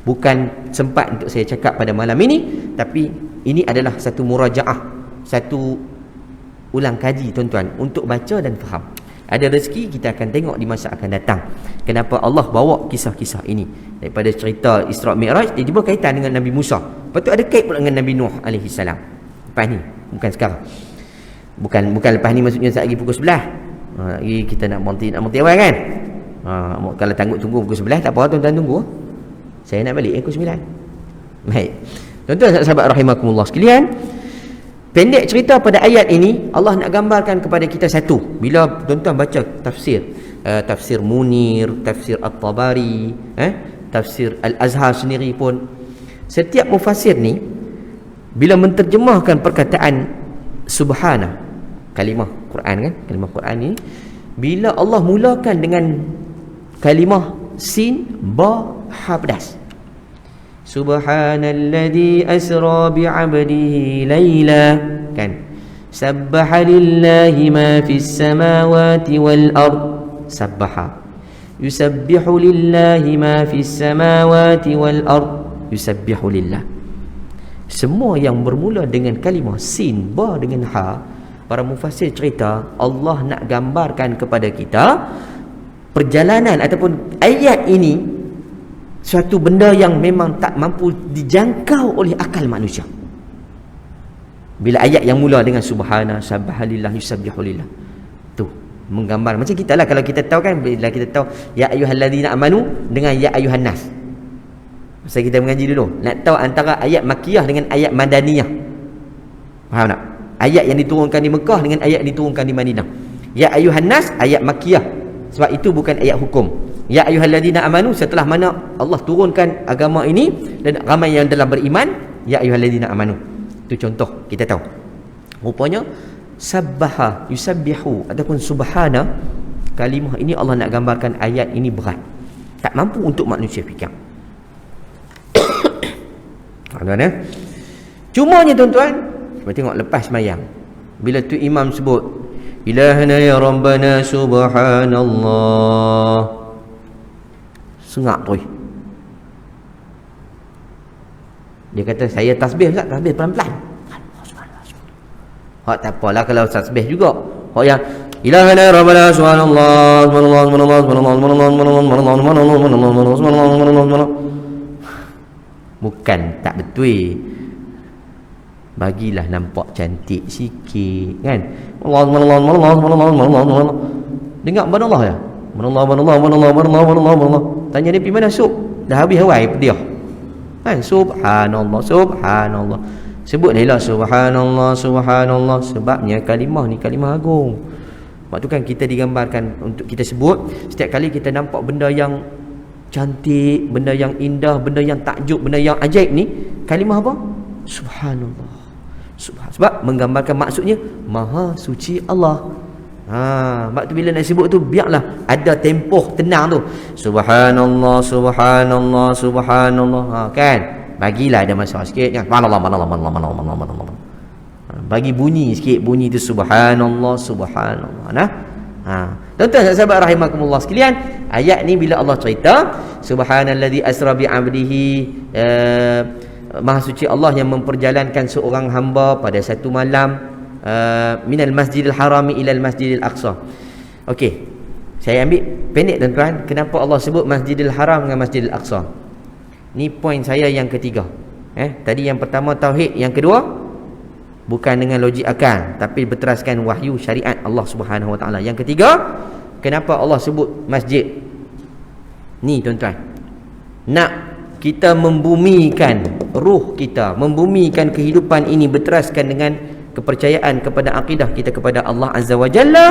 Bukan sempat untuk saya cakap pada malam ini, tapi ini adalah satu murajaah, satu ulang kaji tuan-tuan, untuk baca dan faham. Ada rezeki kita akan tengok di masa akan datang kenapa Allah bawa kisah-kisah ini daripada cerita Isra' Mi'raj, tiba-tiba kaitan dengan Nabi Musa, lepas tu ada kait pula dengan Nabi Nuh alaihi salam. Lepas ni, bukan sekarang, bukan lepas ni, maksudnya saat lagi pukul 11 lagi kita nak monti awal kan. Kalau tunggu pukul 11 tak apa tuan-tuan, tunggu, saya nak balik pukul 9. Baik tuan-tuan sahabat rahimakumullah sekalian, pendek cerita pada ayat ini Allah nak gambarkan kepada kita satu. Bila tuan-tuan baca tafsir Munir, tafsir At-Tabari, tafsir Al-Azhar sendiri pun, setiap mufassir ni bila menterjemahkan perkataan subhana, kalimah Quran kan, kalimah Quran ni, bila Allah mulakan dengan kalimah sin ba ha pedas, subhanalladzi asra bi'abdihi laila, kan, sabbaha lillahi ma fis samawati wal ard, sabbaha, yusabbihu lillahi ma fis samawati wal ard, yusabbihu lillah. Semua yang bermula dengan kalimah sin ba dengan ha, para mufassir cerita Allah nak gambarkan kepada kita perjalanan ataupun ayat ini suatu benda yang memang tak mampu dijangkau oleh akal manusia. Bila ayat yang mula dengan subhana, sabbahalillah, yusabbihulillah, tu menggambar macam kita lah. Kalau kita tahu kan, bila kita tahu ya ayyuhalladzina amanu dengan ya ayyuhan nas, masa kita mengaji dulu, nak tahu antara ayat makiyah dengan ayat madaniyah, faham tak? Ayat yang diturunkan di Mekah dengan ayat yang diturunkan di Madinah. Ya ayyuhan nas ayat makiyah, sebab itu bukan ayat hukum. Ya ayyuhalladzina amanu, setelah mana Allah turunkan agama ini dan ramai yang telah beriman, ya ayyuhalladzina amanu. Itu contoh kita tahu. Rupanya sabbaha, yusabbihu ataupun subhana, kalimah ini Allah nak gambarkan ayat ini berat, tak mampu untuk manusia fikir. Tuan-tuan, cumanya tuan-tuan, cuba tengok lepas sembahyang, bila tu imam sebut ilahana ya rabbana subhanallah, sengak tu. Dia kata saya tasbih Ustaz, tasbih pelan-pelan. Hak tak apalah kalau tasbih juga. Hak yang ilahana ya rabbana subhanallah, subhanallah, subhanallah, subhanallah, subhanallah, subhanallah, bukan tak betul. Bagilah nampak cantik sikit kan. Allah dengar subhanallah ya. Subhanallah. Tanya dia pergi mana sup? Dah habis hawai dia. Kan subhanallah, subhanallah. Sebut dia lah subhanallah, subhanallah, sebabnya kalimah ni kalimah agung. Waktu kan kita digambarkan untuk kita sebut, setiap kali kita nampak benda yang cantik, benda yang indah, benda yang takjub, benda yang ajaib ni, kalimah apa? Subhanallah. Sebab menggambarkan maksudnya Maha Suci Allah. Sebab tu bila nak sebut tu biarlah ada tempoh tenang tu. Subhanallah, subhanallah, subhanallah. Kan? Bagilah ada masa sikit kan. Subhanallah. Bagi bunyi sikit, bunyi tu subhanallah, subhanallah. Tuan-tuan sahabat rahimakumullah sekalian, ayat ni bila Allah cerita subhanallazi asra bi 'abdihi, Maha Suci Allah yang memperjalankan seorang hamba pada satu malam minal masjidil harami ilal masjidil aqsa. Okey, saya ambil pendek tuan-tuan, kenapa Allah sebut masjidil haram dengan masjidil aqsa. Ni poin saya yang ketiga. Tadi yang pertama tauhid, yang kedua bukan dengan logik akal tapi berteraskan wahyu syariat Allah Subhanahu Wa Taala. Yang ketiga, kenapa Allah sebut masjid. Ni tuan-tuan, nak kita membumikan ruh kita, membumikan kehidupan ini berteraskan dengan kepercayaan kepada akidah kita kepada Allah Azza wa Jalla.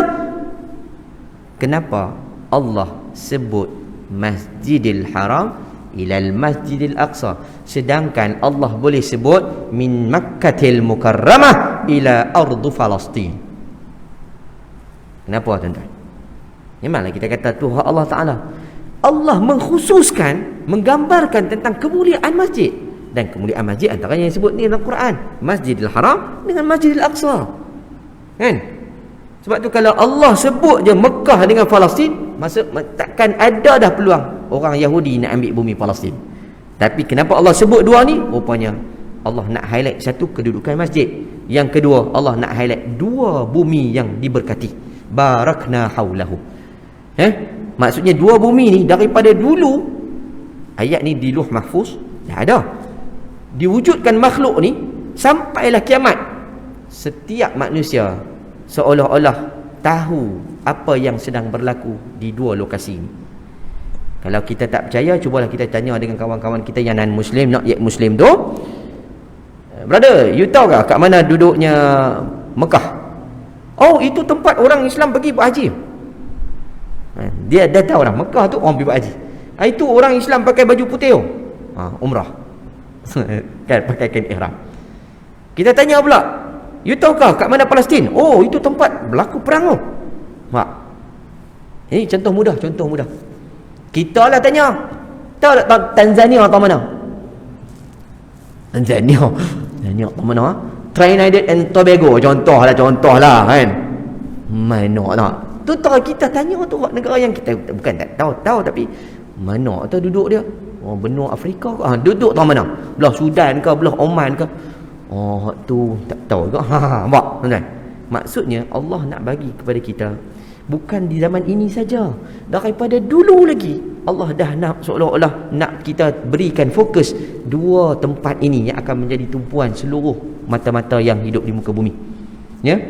Kenapa Allah sebut Masjidil Haram ilal Masjidil Aqsa, sedangkan Allah boleh sebut min Makkatil Mukarramah ila ardu Palestin? Kenapa tuan-tuan? Memanglah kita kata Tuhan Allah Ta'ala, Allah mengkhususkan, menggambarkan tentang kemuliaan masjid. Dan kemuliaan masjid antaranya yang sebut ni dalam Quran, Masjidil Haram dengan Masjidil Aqsa. Kan? Sebab tu kalau Allah sebut je Mekah dengan Palestin, maksud takkan ada dah peluang orang Yahudi nak ambil bumi Palestin. Tapi kenapa Allah sebut dua ni? Rupanya Allah nak highlight satu, kedudukan masjid. Yang kedua, Allah nak highlight dua bumi yang diberkati. Barakna haulahu. Maksudnya dua bumi ni daripada dulu, ayat ni di Lauh Mahfuz dah ada, diwujudkan makhluk ni sampailah kiamat. Setiap manusia seolah-olah tahu apa yang sedang berlaku di dua lokasi ni. Kalau kita tak percaya, cubalah kita tanya dengan kawan-kawan kita yang non-Muslim, not yet Muslim tu, brother, you tahu ke kat mana duduknya Mekah? Oh, itu tempat orang Islam pergi buat haji. Dia dah tahu dah Mekah tu orang pergi buat haji. Itu orang Islam pakai baju putih tu, umrah. Kan, pakai kain ihram. Kita tanya pula, you tahukah kat mana Palestin? Oh, itu tempat berlaku perang tu. Ini contoh mudah, contoh mudah. Kita lah tanya, tahu tak Tanzania atau mana? Tanzania atau mana? Trinidad and Tobago, contohlah kan. Mana tak? Tu tahu kita tanya tu negara yang kita bukan tak tahu tapi mana tu duduk dia? Oh, benua Afrika ke? Duduk tahu mana? Belah Sudan ke, belah Oman ke? Oh, tu tak tahu ke? Nampak tuan-tuan? Maksudnya Allah nak bagi kepada kita, bukan di zaman ini saja, daripada dulu lagi Allah dah nak, seolah-olah nak kita berikan fokus dua tempat ini yang akan menjadi tumpuan seluruh mata-mata yang hidup di muka bumi. Ya,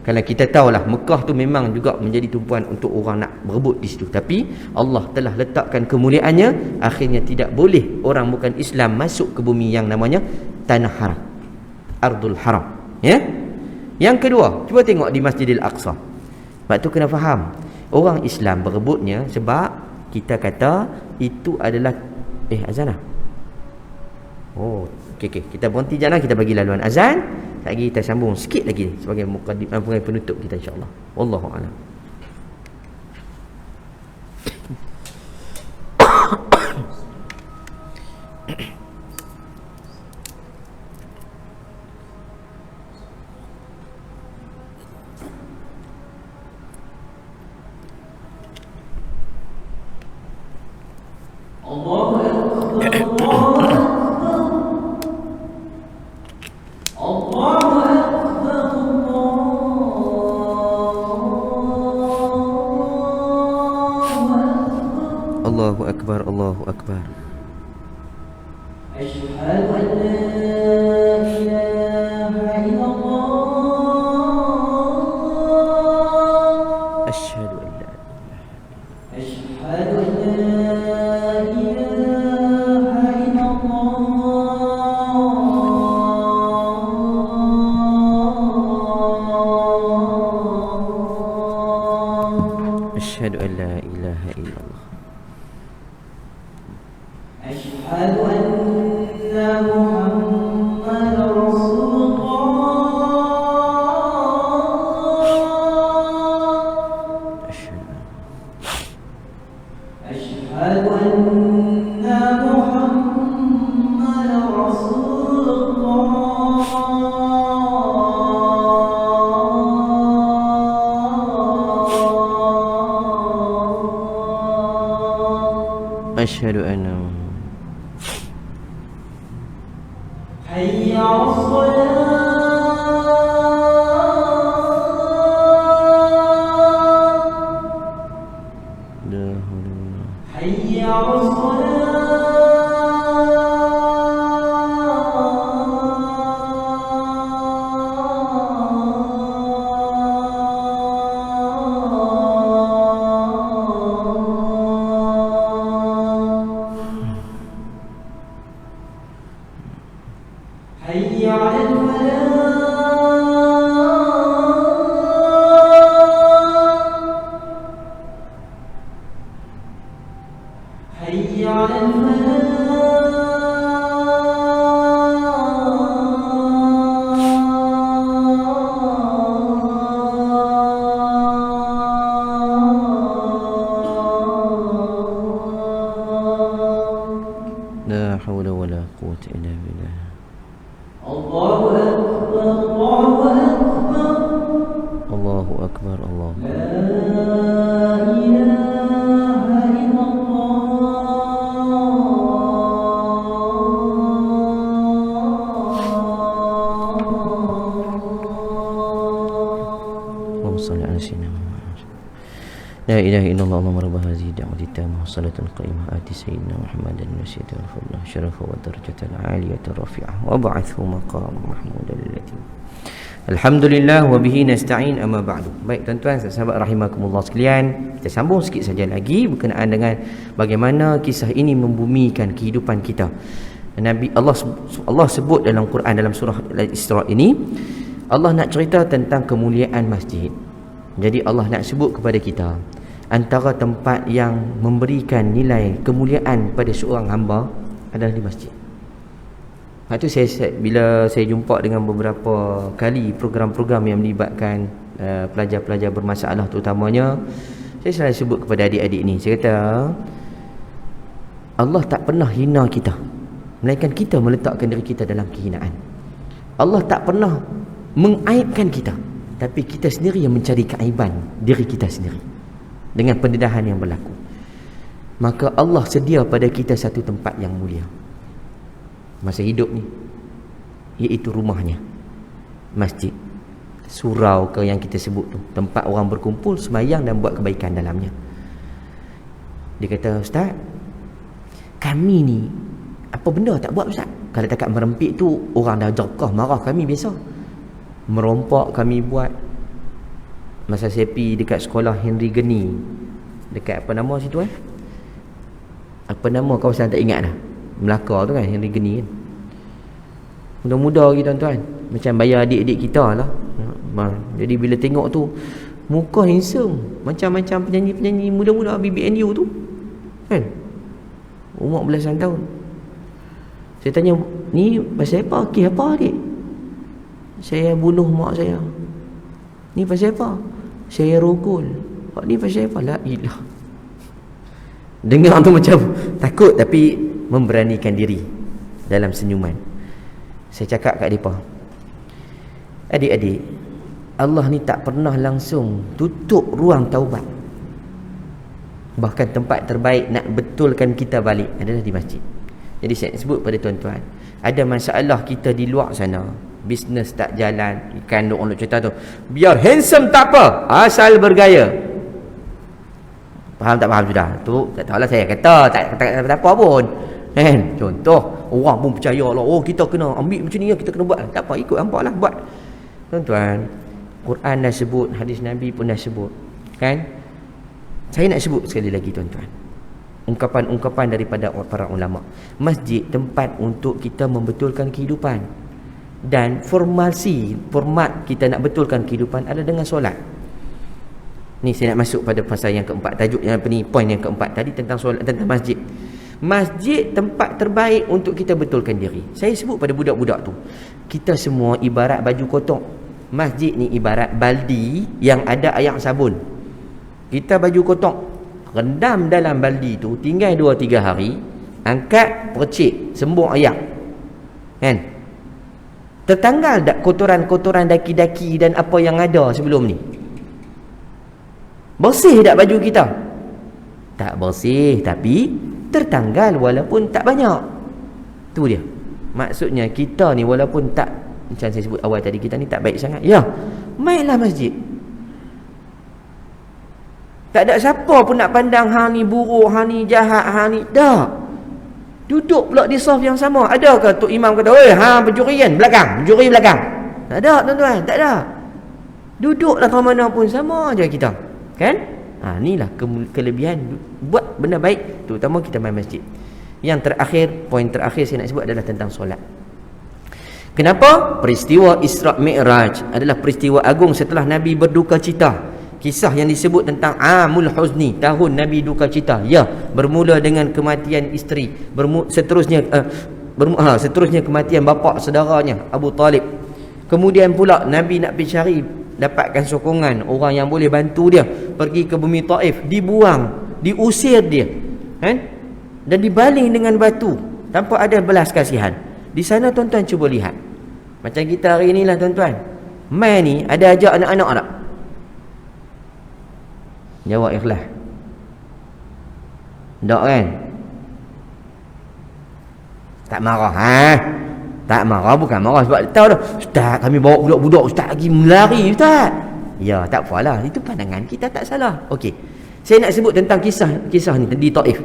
kalau kita tahulah Mekah tu memang juga menjadi tumpuan untuk orang nak berebut di situ, tapi Allah telah letakkan kemuliaannya, akhirnya tidak boleh orang bukan Islam masuk ke bumi yang namanya tanah haram, Ardul Haram. Ya. Yang kedua, cuba tengok di Masjidil Aqsa. Sebab tu kena faham, orang Islam berebutnya sebab kita kata itu adalah azan lah. Oh, okey, kita berhenti jangan, kita bagi laluan azan. Lagi kita sambung sikit lagi sebagai mukadimah, penutup kita insya-Allah. Wallahu a'lam. Allahu Akbar, Allahu Akbar. Asyhadu an la ilaha illallah. Asyhadu an la ilaha illallah. Asyhadu an la ilaha illallah. أشهد أن محمدا Asyhadu anna la haula wala quwwata illa billah. Allahu akbar. Allahu La ilaha illallah Allahumma rabb hadhihi da'wati tammah salatul qa'imah ati sayyidina Muhammadan wasyata wal fadlah syarafa wa darajatal aliyata rafi'ah wa ba'athu maqam mahmudan allati. Alhamdulillah wa bihi nasta'in amma ba'du. Baik tuan-tuan sahabat rahimakumullah sekalian, kita sambung sikit saja lagi berkenaan dengan bagaimana kisah ini membumikan kehidupan kita. Nabi Allah sebut dalam Quran dalam surah Al-Isra ini, Allah nak cerita tentang kemuliaan masjid. Jadi Allah nak sebut kepada kita antara tempat yang memberikan nilai kemuliaan pada seorang hamba adalah di masjid. Itu bila saya jumpa dengan beberapa kali program-program yang melibatkan pelajar-pelajar bermasalah terutamanya, saya selalu sebut kepada adik-adik ni, saya kata Allah tak pernah hina kita, melainkan kita meletakkan diri kita dalam kehinaan. Allah tak pernah mengaibkan kita, tapi kita sendiri yang mencari keaiban diri kita sendiri dengan pendedahan yang berlaku. Maka Allah sedia pada kita satu tempat yang mulia masa hidup ni, iaitu rumahnya, masjid, surau ke yang kita sebut tu, tempat orang berkumpul sembahyang dan buat kebaikan dalamnya. Dia kata, Ustaz, kami ni apa benda tak buat Ustaz? Kalau takat merempik tu orang dah jakah marah kami biasa. Merompak kami buat. Masa saya pergi dekat sekolah Henry Geni, dekat apa nama situ apa nama kawasan tak ingat dah, Melaka tu kan, Henry Geni kan. Muda-muda lagi tuan-tuan, macam bayar adik-adik kita lah. Jadi bila tengok tu muka handsome, macam-macam penyanyi-penyanyi muda-muda BBNU tu kan, umur belasan tahun. Saya tanya, ni pasal apa? Kes apa adik? Saya bunuh mak saya. Ni pasal apa? Saya rogol. Ni pasal apa? La ilah. Dengar tu macam takut, tapi memberanikan diri dalam senyuman. Saya cakap kat mereka, adik-adik, Allah ni tak pernah langsung tutup ruang taubat. Bahkan tempat terbaik nak betulkan kita balik adalah di masjid. Jadi saya sebut pada tuan-tuan, ada masalah kita di luar sana, bisnes tak jalan, ikan orang nak cerita tu, biar handsome tak apa, asal bergaya. Faham tak faham sudah? Tu tak tahulah, saya kata tak apa pun kan. Contoh orang pun percaya lah, oh kita kena ambil macam ni, kita kena buat, tak apa, ikut hampa lah buat. Tuan-tuan, Quran dah sebut, hadis Nabi pun dah sebut kan. Saya nak sebut sekali lagi tuan-tuan, ungkapan-ungkapan daripada para ulama. Masjid tempat untuk kita membetulkan kehidupan, dan format kita nak betulkan kehidupan adalah dengan solat. Ni saya nak masuk pada pasal yang keempat, tajuk yang apa ni, poin yang keempat tadi tentang solat, tentang masjid. Masjid tempat terbaik untuk kita betulkan diri. Saya sebut pada budak-budak tu, kita semua ibarat baju kotor. Masjid ni ibarat baldi yang ada air sabun. Kita baju kotor, rendam dalam baldi tu, tinggal 2-3 hari, angkat, percik, sembung ayak. Kan? Tertanggal tak kotoran-kotoran daki-daki dan apa yang ada sebelum ni? Bersih tak baju kita? Tak bersih, tapi tertanggal walaupun tak banyak. Tu dia. Maksudnya kita ni walaupun tak, macam saya sebut awal tadi, kita ni tak baik sangat. Ya, mainlah masjid. Tak ada siapa pun nak pandang hang ni buruk, hang ni jahat, hang ni. Tak. Duduk pula di saf yang sama. Adakah Tok Imam kata, "Oi, hang pencuri kan? Belakang, pencuri belakang." Tak ada, tuan-tuan, tak ada. Duduklah ke mana pun sama aja kita. Kan? Inilah kelebihan buat benda baik, terutama kita main masjid. Yang terakhir, poin terakhir saya nak sebut adalah tentang solat. Kenapa? Peristiwa Isra' Mi'raj adalah peristiwa agung setelah Nabi berduka cita. Kisah yang disebut tentang Amul Huzni, tahun Nabi duka cita. Ya, bermula dengan kematian isteri, seterusnya kematian bapa saudaranya Abu Talib. Kemudian pula Nabi nak pergi cari, dapatkan sokongan orang yang boleh bantu dia, pergi ke bumi Taif, dibuang, diusir dia, kan? Dan dibaling dengan batu tanpa ada belas kasihan. Di sana tuan-tuan cuba lihat. Macam kita hari inilah tuan-tuan. Mai ni ada ajak anak-anak tak? Jawab ikhlas. Tak kan? Tak marah, tak marah, bukan marah sebab tahu dah, "Ustaz, kami bawa budak-budak ustaz lagi melari ustaz." Ya, tak apalah, itu pandangan kita, tak salah. Okey. Saya nak sebut tentang kisah ni di Taif.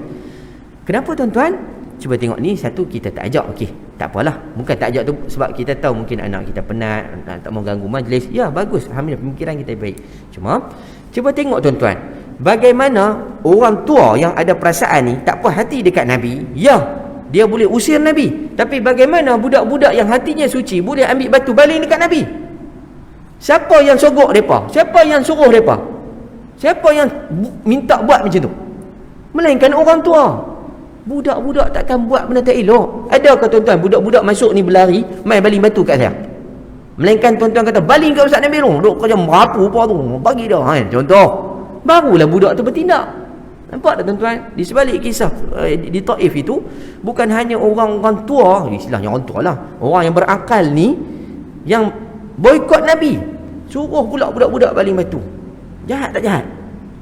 Kenapa tuan-tuan? Cuba tengok ni, satu kita tak ajak, okey. Tak apalah. Bukan tak ajak tu sebab kita tahu mungkin anak kita penat, tak mau ganggu majlis. Ya, bagus. Alhamdulillah pemikiran kita baik. Cuma cuba tengok tuan-tuan, bagaimana orang tua yang ada perasaan ni tak puas hati dekat Nabi. Ya, dia boleh usir Nabi. Tapi bagaimana budak-budak yang hatinya suci boleh ambil batu baling dekat Nabi? Siapa yang sogok mereka? Siapa yang suruh mereka? Siapa yang minta buat macam tu? Melainkan orang tua. Budak-budak takkan buat benda tak elok. Adakah tuan-tuan budak-budak masuk ni berlari, main baling batu kat saya? Melainkan tuan-tuan kata, "Baling kat Ustaz Nabi tu, duk kerja merapu apa tu, bagi dah." Contoh. Barulah budak tu bertindak. Nampak tak tuan-tuan? Di sebalik kisah di Taif itu, bukan hanya orang-orang tua, istilahnya orang tua lah, orang yang berakal ni yang boikot Nabi, suruh pula budak-budak baling batu. Jahat tak jahat?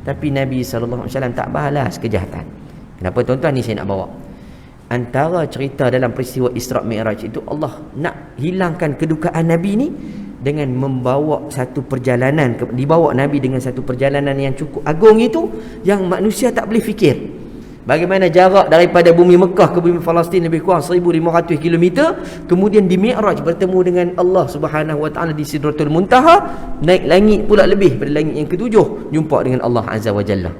Tapi Nabi SAW tak balas kejahatan. Kenapa tuan-tuan? Ni saya nak bawa. Antara cerita dalam peristiwa Isra' Mi'raj itu, Allah nak hilangkan kedukaan Nabi ni dengan membawa satu perjalanan, dibawa Nabi dengan satu perjalanan yang cukup agung itu, yang manusia tak boleh fikir. Bagaimana jarak daripada bumi Mekah ke bumi Palestin lebih kurang 1500 km, kemudian di Mi'raj bertemu dengan Allah Subhanahu Wa Taala di Sidratul Muntaha, naik langit pula lebih pada langit yang ketujuh, jumpa dengan Allah Azza wa Jalla.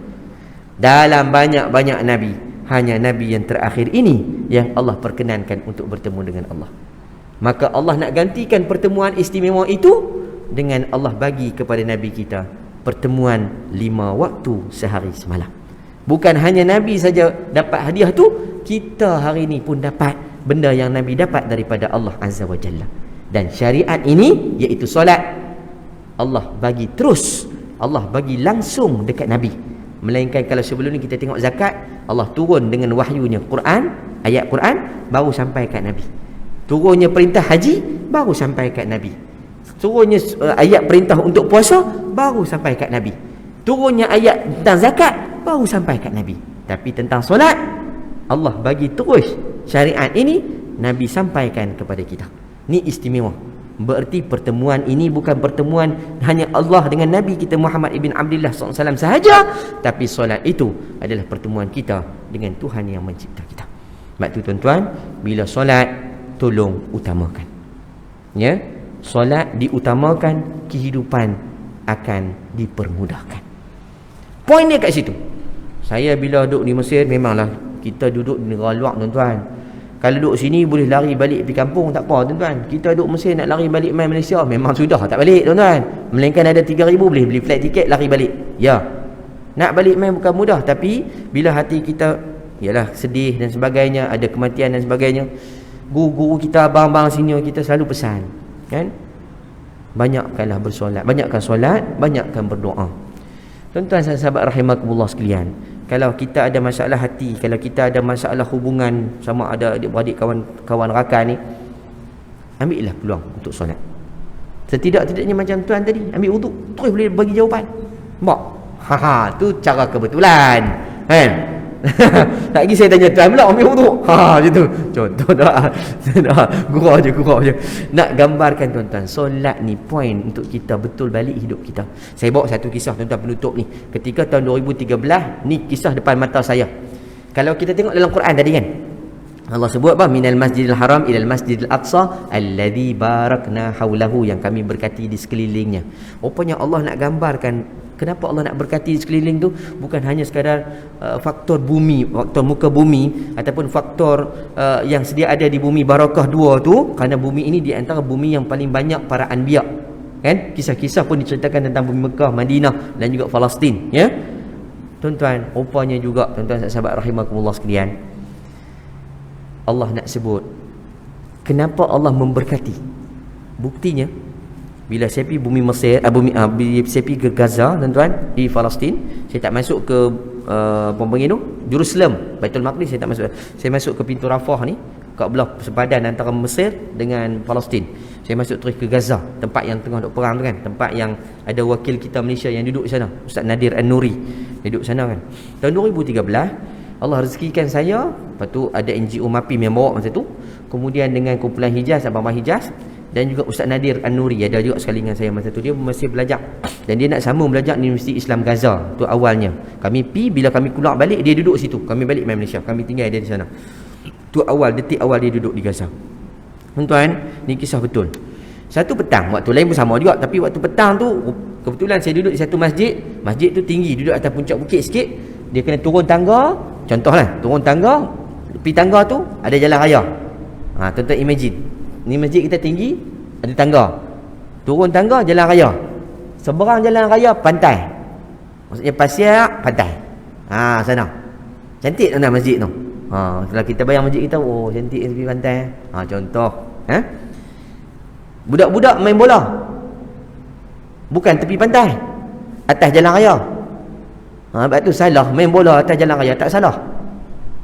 Dalam banyak-banyak Nabi, hanya Nabi yang terakhir ini yang Allah perkenankan untuk bertemu dengan Allah. Maka Allah nak gantikan pertemuan istimewa itu dengan Allah bagi kepada Nabi kita pertemuan 5 waktu sehari semalam. Bukan hanya Nabi saja dapat hadiah tu, kita hari ini pun dapat benda yang Nabi dapat daripada Allah Azza wa Jalla. Dan syariat ini iaitu solat, Allah bagi terus, Allah bagi langsung dekat Nabi. Melainkan kalau sebelum ni kita tengok zakat, Allah turun dengan wahyunya Quran, ayat Quran, baru sampai kat Nabi. Turunnya perintah haji, baru sampai kat Nabi. Turunnya ayat perintah untuk puasa, baru sampai kat Nabi. Turunnya ayat tentang zakat, baru sampai kat Nabi. Tapi tentang solat, Allah bagi terus syariat ini, Nabi sampaikan kepada kita. Ni istimewa. Berarti pertemuan ini bukan pertemuan hanya Allah dengan Nabi kita Muhammad ibn Abdullah SAW sahaja, tapi solat itu adalah pertemuan kita dengan Tuhan yang mencipta kita. Sebab tu tuan-tuan, bila solat, tolong utamakan. Ya, solat diutamakan, kehidupan akan dipermudahkan. Poin dia kat situ. Saya bila duduk di Mesir, memanglah kita duduk di negara luar tuan-tuan. Kalau duduk sini boleh lari balik pergi kampung, tak apa tuan-tuan. Kita duduk Mesir nak lari balik main Malaysia, memang sudah tak balik tuan-tuan. Melainkan ada 3,000 boleh beli flight tiket lari balik. Ya, nak balik main bukan mudah. Tapi bila hati kita ialah sedih dan sebagainya, ada kematian dan sebagainya, guru-guru kita, abang-abang senior kita selalu pesan, kan, banyakkanlah bersolat, banyakkan solat, banyakkan berdoa. Tuan-tuan sahabat rahimakumullah sekalian, Kalau kita ada masalah hati, kalau kita ada masalah hubungan sama ada adik-beradik, kawan rakan ni, ambillah peluang untuk solat. Setidak-tidaknya macam tuan tadi, ambil wuduk, terus boleh bagi jawapan. Nampak? Tu cara kebetulan. Kan? Tak lagi saya tanya tuan pula ambil wuduk. Macam tu. Contoh dah. Gurau je. Nak gambarkan tuan-tuan, solat ni point untuk kita betul balik hidup kita. Saya bawa satu kisah tuan-tuan penutup ni. Ketika tahun 2013, ni kisah depan mata saya. Kalau kita tengok dalam Quran tadi kan, Allah sebut apa? Minal masjidil haram ilal masjidil aqsa alladhi barakna haulahu, yang kami berkati di sekelilingnya. Rupanya Allah nak gambarkan kenapa Allah nak berkati di sekeliling tu, bukan hanya sekadar faktor bumi, faktor muka bumi, ataupun faktor yang sedia ada di bumi barakah dua tu, kerana bumi ini di antara bumi yang paling banyak para anbiya. Kan? Kisah-kisah pun diceritakan tentang bumi Mekah, Madinah dan juga Palestin, ya. Tuan-tuan, rupanya juga tuan-tuan sahabat rahimakumullah sekalian, Allah nak sebut kenapa Allah memberkati. Buktinya bila saya pergi bumi Mesir, bila saya pergi ke Gaza tuan-tuan, di Palestin, saya tak masuk ke tu Jerusalem, Baitul Maqdis, saya tak masuk. Saya masuk ke pintu Rafah ni, kat belah sepadan antara Mesir dengan Palestin. Saya masuk terus ke Gaza, tempat yang tengah duk perang tu kan, tempat yang ada wakil kita Malaysia yang duduk sana, Ustaz Nadir An-Nuri duduk sana kan. Tahun 2013 Allah rezekikan saya. Lepas tu ada NGO MAPIM yang bawa masa tu, kemudian dengan kumpulan Hijaz, Abang Hijaz, dan juga Ustaz Nadir An-Nuri ada juga sekali dengan saya masa tu. Dia masih belajar dan dia nak sambung belajar di Universiti Islam Gaza. Tu awalnya kami bila kami keluar balik, dia duduk situ, kami balik main Malaysia, kami tinggal dia di sana. Tu detik awal dia duduk di Gaza. Tuan-tuan, ni kisah betul. Satu petang, waktu lain pun sama juga, tapi waktu petang tu kebetulan saya duduk di satu masjid. Masjid tu tinggi, duduk atas puncak bukit sikit. Dia kena turun tangga. Contohlah, turun tangga, tepi tangga tu ada jalan raya. Tuan-tuan imagine, ni masjid kita tinggi, ada tangga. Turun tangga, jalan raya. Seberang jalan raya, pantai. Maksudnya pasir, pantai. Sana. Cantik tuan-tuan masjid tu. Setelah kita bayang masjid kita, oh cantik tepi pantai. Contoh, budak-budak main bola, bukan tepi pantai, atas jalan raya. Sebab tu salah main bola atas jalan raya, tak salah.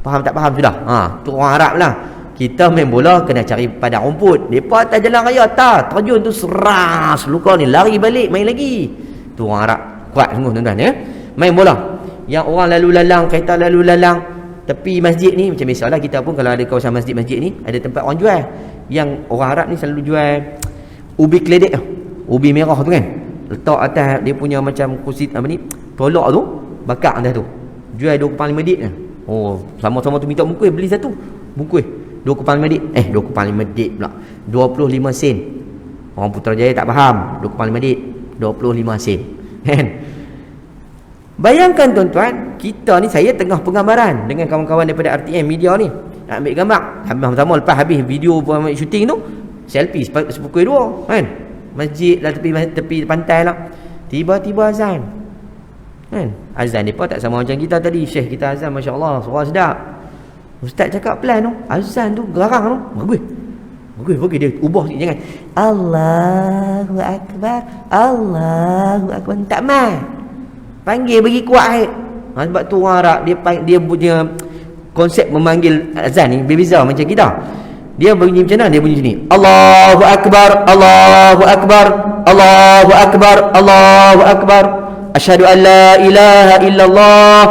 Faham tak faham sudah? Tu orang Arab lah. Kita main bola kena cari padang rumput. Depa atas jalan raya tak, terjun tu seras, luka ni lari balik main lagi. Tu orang Arab kuat sungguh tuan-tuan ya. Main bola. Yang orang lalu lalang, kereta lalu lalang tepi masjid ni, macam biasalah kita pun kalau ada kawasan masjid-masjid ni ada tempat orang jual. Yang orang Arab ni selalu jual ubi keledek tu, ubi merah tu kan, letak atas dia punya macam kursi tolak tu, bakar atas tu, jual 2.5 dik. Sama-sama tu minta bungkus, beli satu bungkus 2.5 dik. 2.5 dik pula, 25 sen. Orang Putrajaya tak faham, 2.5 dik 25 sen kan. Bayangkan tuan-tuan, kita ni, saya tengah penggambaran dengan kawan-kawan daripada RTM Media ni, nak ambil gambar sama-sama. Lepas habis video shooting tu, selfie sepukul 2 kan, masjid lah, tepi pantai lah. Tiba-tiba azan kan. Azan mereka tak sama macam kita tadi. Syekh kita azan, Masya Allah, suara sedap. Ustaz cakap pelan tu, azan tu garang tu, bagus dia ubah sikit, jangan Allahu Akbar, Allahu Akbar, tak mai panggil bagi kuat. Sebab tu orang Arab dia punya konsep memanggil azan ni berbeza macam kita. Dia bunyi macam mana? Dia bunyi macam ni, Allahu Akbar, Allahu Akbar, Allahu Akbar, Allahu Akbar, asyhadu an la ilaha illallah.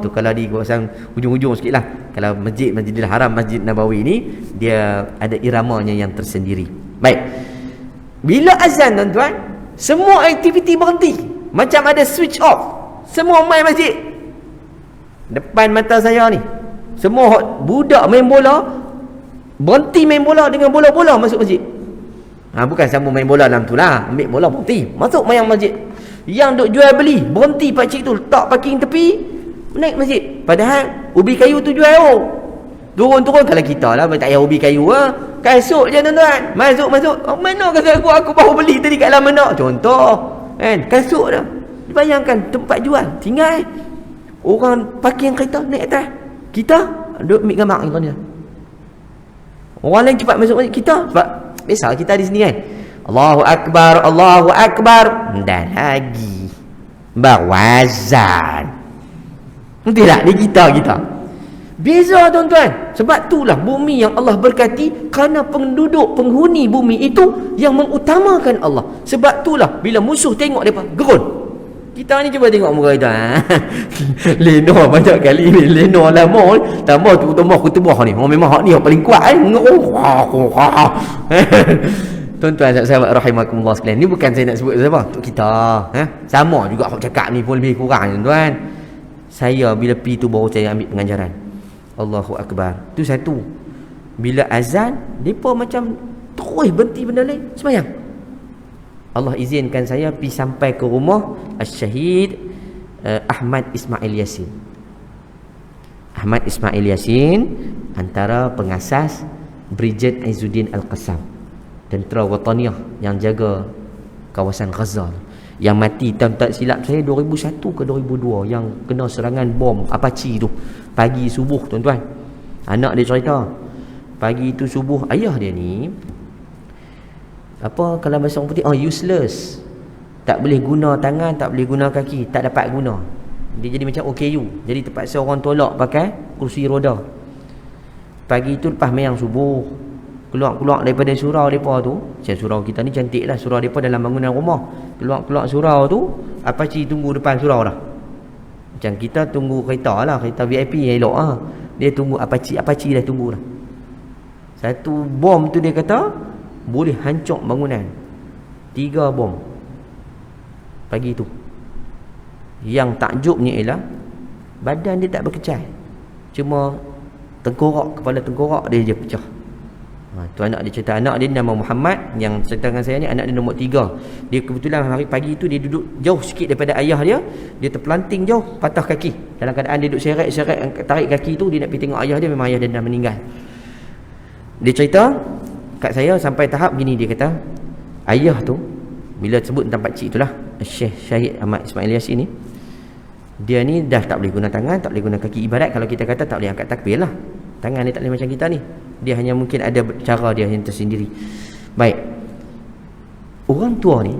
Tu kalau di kawasan hujung-hujung sikit lah. Kalau Masjidil Haram, Masjid Nabawi ni, dia ada iramanya yang tersendiri. Baik, bila azan tuan-tuan, semua aktiviti berhenti, macam ada switch off. Semua main masjid. Depan mata saya ni, semua budak main bola berhenti main bola dengan bola-bola masuk masjid. Bukan sambung main bola dalam tu lah, ambil bola berhenti, masuk mayang masjid. Yang duk jual beli berhenti pakcik tu, letak parking tepi, naik masjid. Padahal ubi kayu tu jual. Turun-turun, kalau kita lah tak payah ubi kayu kasut je tuan-tuan, masuk. Mana kata aku baru beli tadi kat dalam mana, contoh kan, kasut dah. Bayangkan tempat jual, tinggal orang parking kereta naik atas, kita duduk ambil gambar kita ni. Orang lain cepat masuk masjid, kita sebab biasa kita di sini kan, Allahu Akbar, Allahu Akbar, dan lagi baru azan. Nanti tak di kita. Beza tuan-tuan. Sebab itulah bumi yang Allah berkati, kerana penduduk penghuni bumi itu yang mengutamakan Allah. Sebab itulah bila musuh tengok depa gerun. Kita ni cuba tengok muka kita. Lenor banyak kali ni, lenor lama ni, tambah tu kutubah ni. Memang hak ni yang paling kuat Tuan-tuan sahabat rahimakumullah sekalian, ni bukan saya nak sebut siapa, untuk kita. Sama juga hak cakap ni pun lebih kurang tuan. Saya bila pi tu baru saya ambil pengajaran. Allahu Akbar. Tu satu. Bila azan, depa macam terus berhenti benda lain, sembahyang. Allah izinkan saya pergi sampai ke rumah Al-Syahid Ahmad Ismail Yasin. Ahmad Ismail Yasin antara pengasas Brigade Izzuddin Al-Qassam, tentera Wataniyah yang jaga kawasan Gaza, yang mati tak silap saya 2001 ke 2002, yang kena serangan bom Apache tu pagi subuh tuan-tuan. Anak dia cerita pagi itu subuh, ayah dia ni apa kalau bahasa orang putih, useless, tak boleh guna tangan, tak boleh guna kaki, tak dapat guna. Dia jadi macam OKU, jadi terpaksa orang tolak pakai kursi roda. Pagi itu lepas mayang subuh, keluar daripada surau mereka tu, surau kita ni cantik lah, surau mereka dalam bangunan rumah. Keluar surau tu, Apache tunggu depan surau dah. Macam kita tunggu kereta lah, kereta VIP elok lah. Dia tunggu Apache dah tunggu dah. Satu bom tu dia kata boleh hancur bangunan. 3 bom pagi tu. Yang takjubnya ialah badan dia tak berkecai, cuma kepala tengkorak dia je pecah. Tu anak dia cerita, anak dia nama Muhammad, yang cerita dengan saya ni anak dia nombor 3. Dia kebetulan hari pagi tu dia duduk jauh sikit daripada ayah dia, dia terpelanting jauh, patah kaki. Dalam keadaan dia duduk seret tarik kaki tu, dia nak pergi tengok ayah dia, memang ayah dia dah meninggal. Dia cerita kat saya sampai tahap gini, dia kata ayah tu bila sebut tentang pakcik itulah Syekh Syahid Ahmad Ismail Yasin ni, dia ni dah tak boleh guna tangan, tak boleh guna kaki. Ibarat kalau kita kata tak boleh angkat takbir lah, tangan dia tak boleh macam kita ni, dia hanya mungkin ada cara dia yang tersendiri. Baik, orang tua ni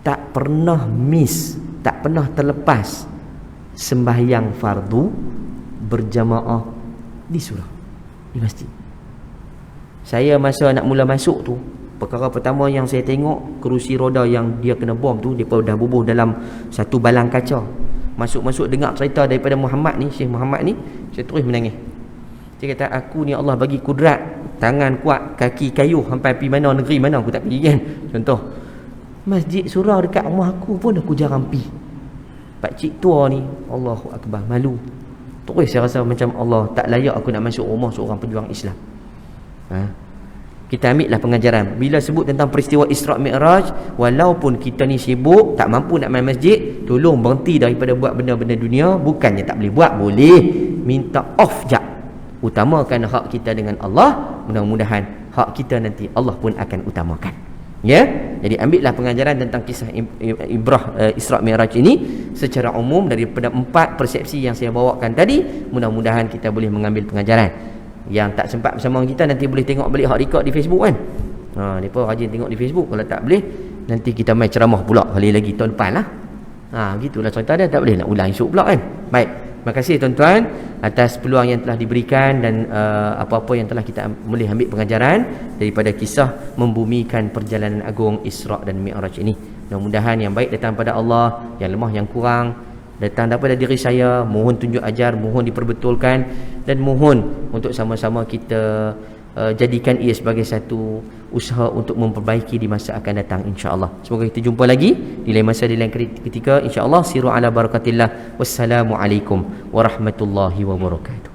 tak pernah miss, tak pernah terlepas sembahyang fardu berjamaah di surau, di masjid. Saya masa nak mula masuk tu, perkara pertama yang saya tengok, kerusi roda yang dia kena bom tu, dia dah bubuh dalam satu balang kaca. Masuk-masuk dengar cerita daripada Muhammad ni, Syekh Muhammad ni, saya terus menangis. Dia kata, aku ni Allah bagi kudrat, tangan kuat, kaki kayu, sampai pergi mana, negeri mana aku tak pergi kan. Contoh, masjid surau dekat rumah aku pun aku jarang pergi. Pakcik tua ni, Allahu Akbar, malu. Terus saya rasa macam Allah tak layak aku nak masuk rumah seorang pejuang Islam. Kita ambil lah pengajaran. Bila sebut tentang peristiwa Isra' Mi'raj, walaupun kita ni sibuk, tak mampu nak main masjid, tolong berhenti daripada buat benda-benda dunia. Bukannya tak boleh buat, boleh, minta off jap. Utamakan hak kita dengan Allah. Mudah-mudahan hak kita nanti Allah pun akan utamakan. Ya, jadi ambillah pengajaran tentang kisah Isra' Mi'raj ini secara umum daripada 4 persepsi yang saya bawakan tadi. Mudah-mudahan kita boleh mengambil pengajaran. Yang tak sempat bersama kita nanti boleh tengok balik hak record di Facebook kan. Mereka rajin tengok di Facebook. Kalau tak boleh, nanti kita main ceramah pula kali lagi tahun depan lah. Begitulah cerita dia, tak boleh nak ulang esok pula kan. Baik, terima kasih tuan-tuan atas peluang yang telah diberikan dan apa-apa yang telah kita boleh ambil pengajaran daripada kisah membumikan perjalanan agung Isra' dan Mi'raj ini. Mudah-mudahan yang baik datang pada Allah, yang lemah, yang kurang datang daripada diri saya. Mohon tunjuk ajar, mohon diperbetulkan, dan mohon untuk sama-sama kita jadikan ia sebagai satu usaha untuk memperbaiki di masa akan datang, insya-Allah. Semoga kita jumpa lagi di lain masa, di lain ketika, insya-Allah. Siru ala barakatillah. Wassalamualaikum warahmatullahi wabarakatuh.